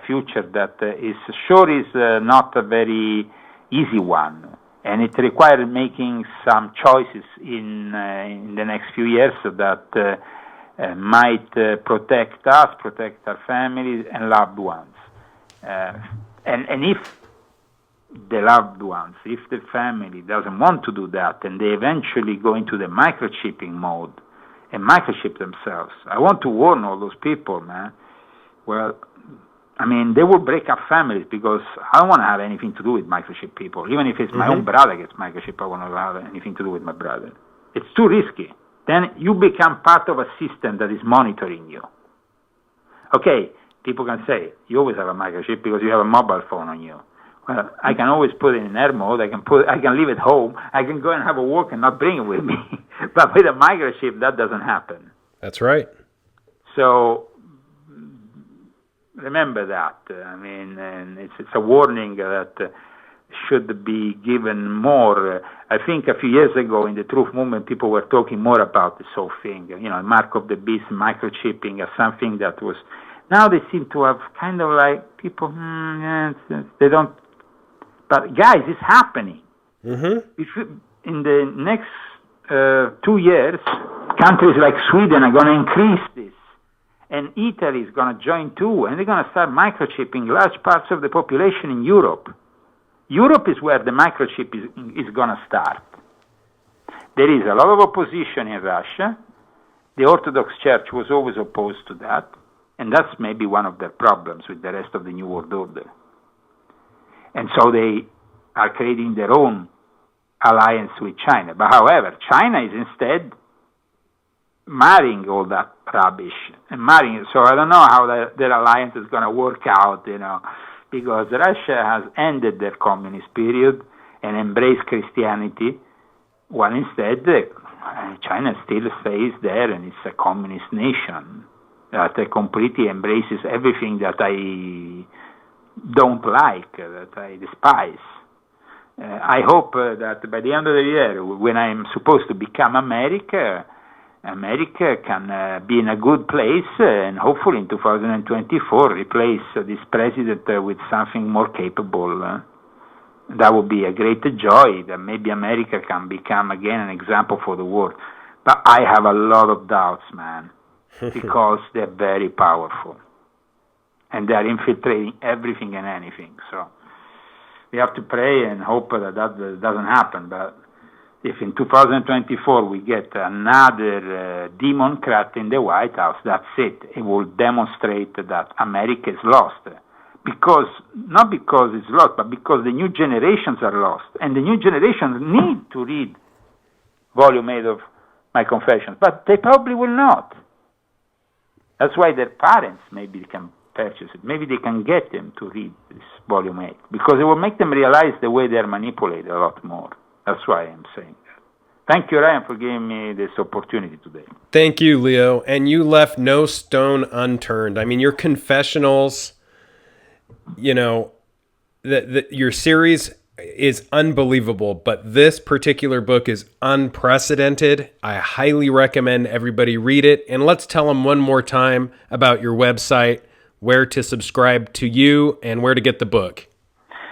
future that is not a very easy one, and it requires making some choices in the next few years that might protect us, protect our families and loved ones, and if the loved ones, if the family doesn't want to do that, and they eventually go into the microchipping mode and microchip themselves, I want to warn all those people, man. Well, I mean, they will break up families, because I don't want to have anything to do with microchip people. Even if it's my own brother gets microchip, I want to have anything to do with my brother. It's too risky. Then you become part of a system that is monitoring you. Okay, people can say, you always have a microchip because you have a mobile phone on you. Well, I can always put it in air mode. I can leave it home. I can go and have a walk and not bring it with me. But with a microchip, that doesn't happen. That's right. So remember that. I mean, and it's a warning that should be given more. I think a few years ago in the Truth Movement, people were talking more about this whole thing. You know, mark of the beast, microchipping, as something that was. Now they seem to have kind of like people. They don't. But guys, it's happening. If in the next 2 years, countries like Sweden are going to increase this, and Italy is going to join too, and they're going to start microchipping large parts of the population in Europe. Europe is where the microchip is going to start. There is a lot of opposition in Russia. The Orthodox Church was always opposed to that, and that's maybe one of their problems with the rest of the New World Order. And so they are creating their own alliance with China. But however, China is instead marrying all that rubbish and marrying it. So I don't know how their alliance is going to work out, you know, because Russia has ended their communist period and embraced Christianity, while instead China still stays there and it's a communist nation that completely embraces everything that I don't like, that I despise. I hope that by the end of the year, when I'm supposed to become America can be in a good place, and hopefully in 2024 replace this president with something more capable. That would be a great joy, that maybe America can become again an example for the world. But I have a lot of doubts, man, because they're very powerful. And they are infiltrating everything and anything. So we have to pray and hope that doesn't happen. But if in 2024 we get another Democrat in the White House, that's it. It will demonstrate that America is lost. Not because it's lost, but because the new generations are lost. And the new generations need to read volume 8 of my confessions, but they probably will not. That's why their parents maybe can purchase it. Maybe they can get them to read this volume 8, because it will make them realize the way they're manipulated a lot more. That's why I'm saying that. Thank you, Ryan, for giving me this opportunity today. Thank you, Leo. And you left no stone unturned. I mean, your confessionals, you know, your series is unbelievable, but this particular book is unprecedented. I highly recommend everybody read it. And let's tell them one more time about your website, where to subscribe to you, and where to get the book.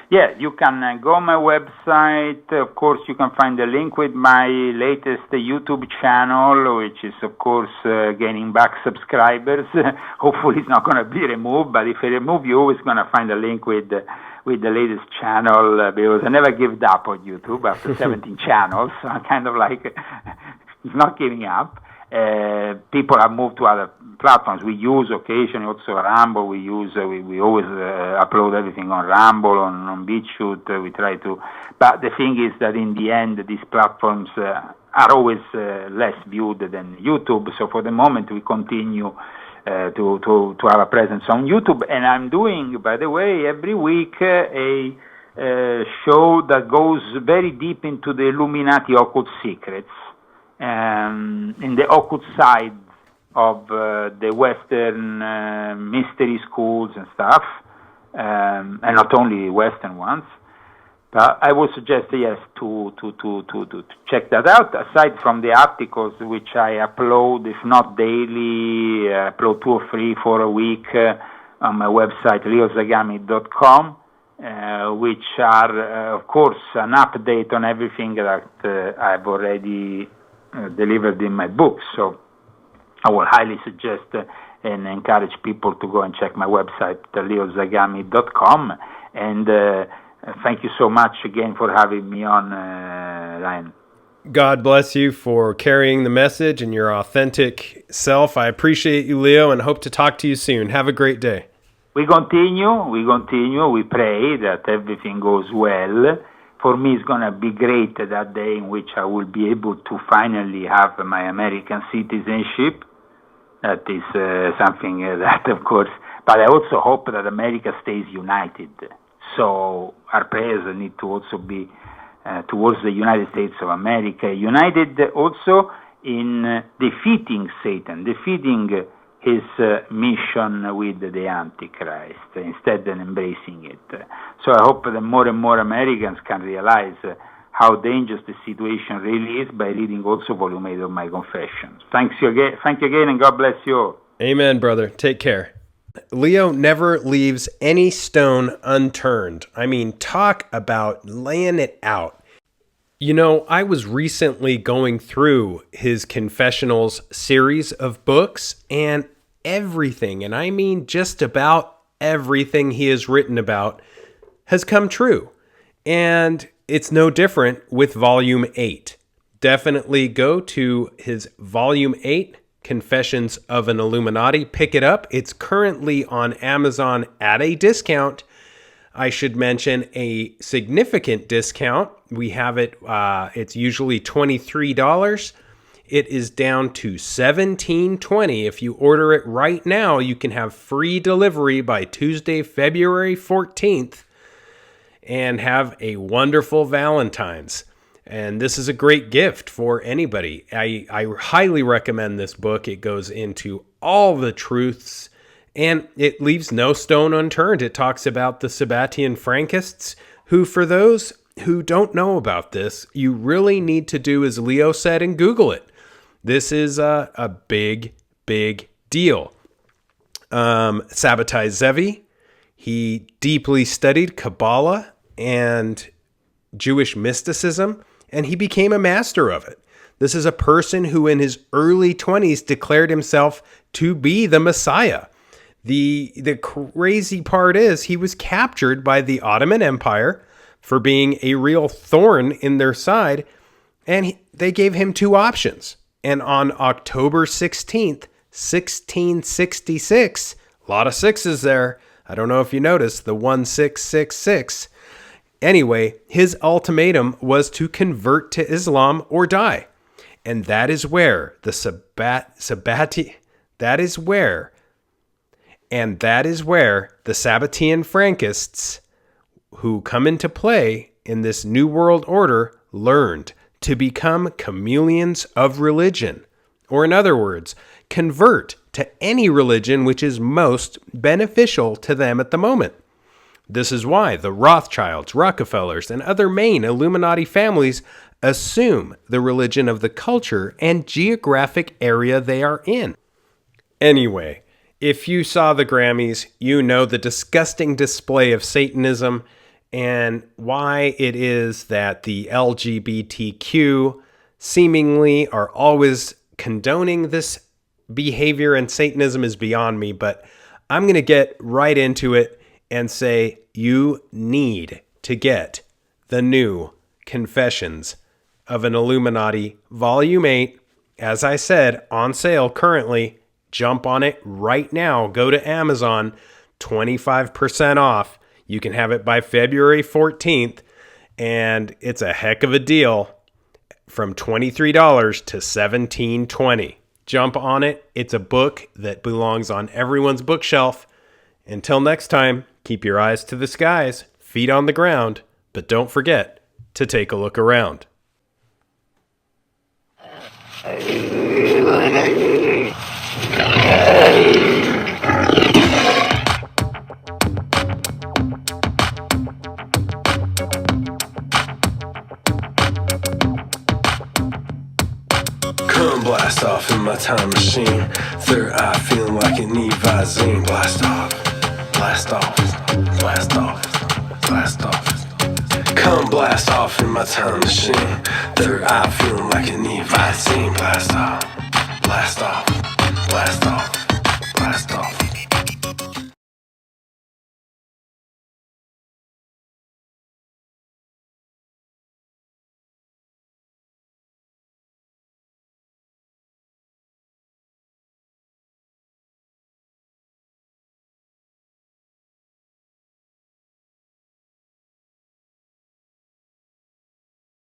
Yeah, you can go on my website. Of course, you can find the link with my latest YouTube channel, which is, of course, gaining back subscribers. Hopefully, it's not going to be removed, but if I remove, you're always going to find a link with the latest channel, because I never give up on YouTube after 17 channels. So I'm kind of like not giving up. People have moved to other platforms. We use occasionally also Rumble. We always upload everything on Rumble, on BitChute. We try to, but the thing is that in the end, these platforms are always less viewed than YouTube. So for the moment, we continue to have a presence on YouTube. And I'm doing, by the way, every week a show that goes very deep into the Illuminati occult secrets, in the occult side of the Western mystery schools and stuff, and not only Western ones. But I would suggest, yes, to check that out. Aside from the articles which I upload, if not daily, upload 2 or 3 for a week on my website, leozagami.com, which are, of course, an update on everything that I've already delivered in my book. So I will highly suggest and encourage people to go and check my website, leozagami.com. And thank you so much again for having me on, Ryan. God bless you for carrying the message and your authentic self. I appreciate you, Leo, and hope to talk to you soon. Have a great day. We continue. We pray that everything goes well. For me, it's going to be great that day in which I will be able to finally have my American citizenship. That is something that, of course, but I also hope that America stays united. So our prayers need to also be towards the United States of America, united also in defeating Satan, defeating his mission with the Antichrist, instead of embracing it. So I hope that more and more Americans can realize how dangerous the situation really is by reading also volume 8 of my confessions. Thank you again, and God bless you all. Amen, brother. Take care. Leo never leaves any stone unturned. I mean, talk about laying it out. You know, I was recently going through his confessionals series of books, and everything, and I mean just about everything he has written about, has come true. And it's no different with Volume 8. Definitely go to his Volume 8, Confessions of an Illuminati. Pick it up. It's currently on Amazon at a discount. I should mention a significant discount. We have it, it's usually $23. It is down to $17.20. If you order it right now, you can have free delivery by Tuesday, February 14th, and have a wonderful Valentine's. And this is a great gift for anybody. I highly recommend this book. It goes into all the truths, and it leaves no stone unturned. It talks about the Sabbatian Frankists, who, for those who don't know about this, you really need to do as Leo said and Google it. This is a big, big deal. Sabbatai Zevi, he deeply studied Kabbalah and Jewish mysticism, and he became a master of it. This is a person who in his early 20s declared himself to be the Messiah. The crazy part is he was captured by the Ottoman Empire for being a real thorn in their side, and they gave him 2 options. And on October 16th, 1666, a lot of sixes there. I don't know if you noticed the 1666. Anyway, his ultimatum was to convert to Islam or die. And that is where the Sabbatean Frankists who come into play in this New World Order learned to become chameleons of religion. Or in other words, convert to any religion which is most beneficial to them at the moment. This is why the Rothschilds, Rockefellers, and other main Illuminati families assume the religion of the culture and geographic area they are in. Anyway, if you saw the Grammys, you know the disgusting display of Satanism and why it is that the LGBTQ seemingly are always condoning this behavior, and Satanism is beyond me, but I'm going to get right into it and say you need to get the new Confessions of an Illuminati, Volume 8, as I said, on sale currently. Jump on it right now. Go to Amazon, 25% off. You can have it by February 14th, and it's a heck of a deal, from $23 to $17.20. Jump on it. It's a book that belongs on everyone's bookshelf. Until next time, keep your eyes to the skies, feet on the ground, but don't forget to take a look around. Come blast off in my time machine. Third eye feeling like an Visine. Blast off, blast off, blast off, blast off. Come blast off in my time machine. Third eye feeling like an Visine. Blast off, blast off, blast off.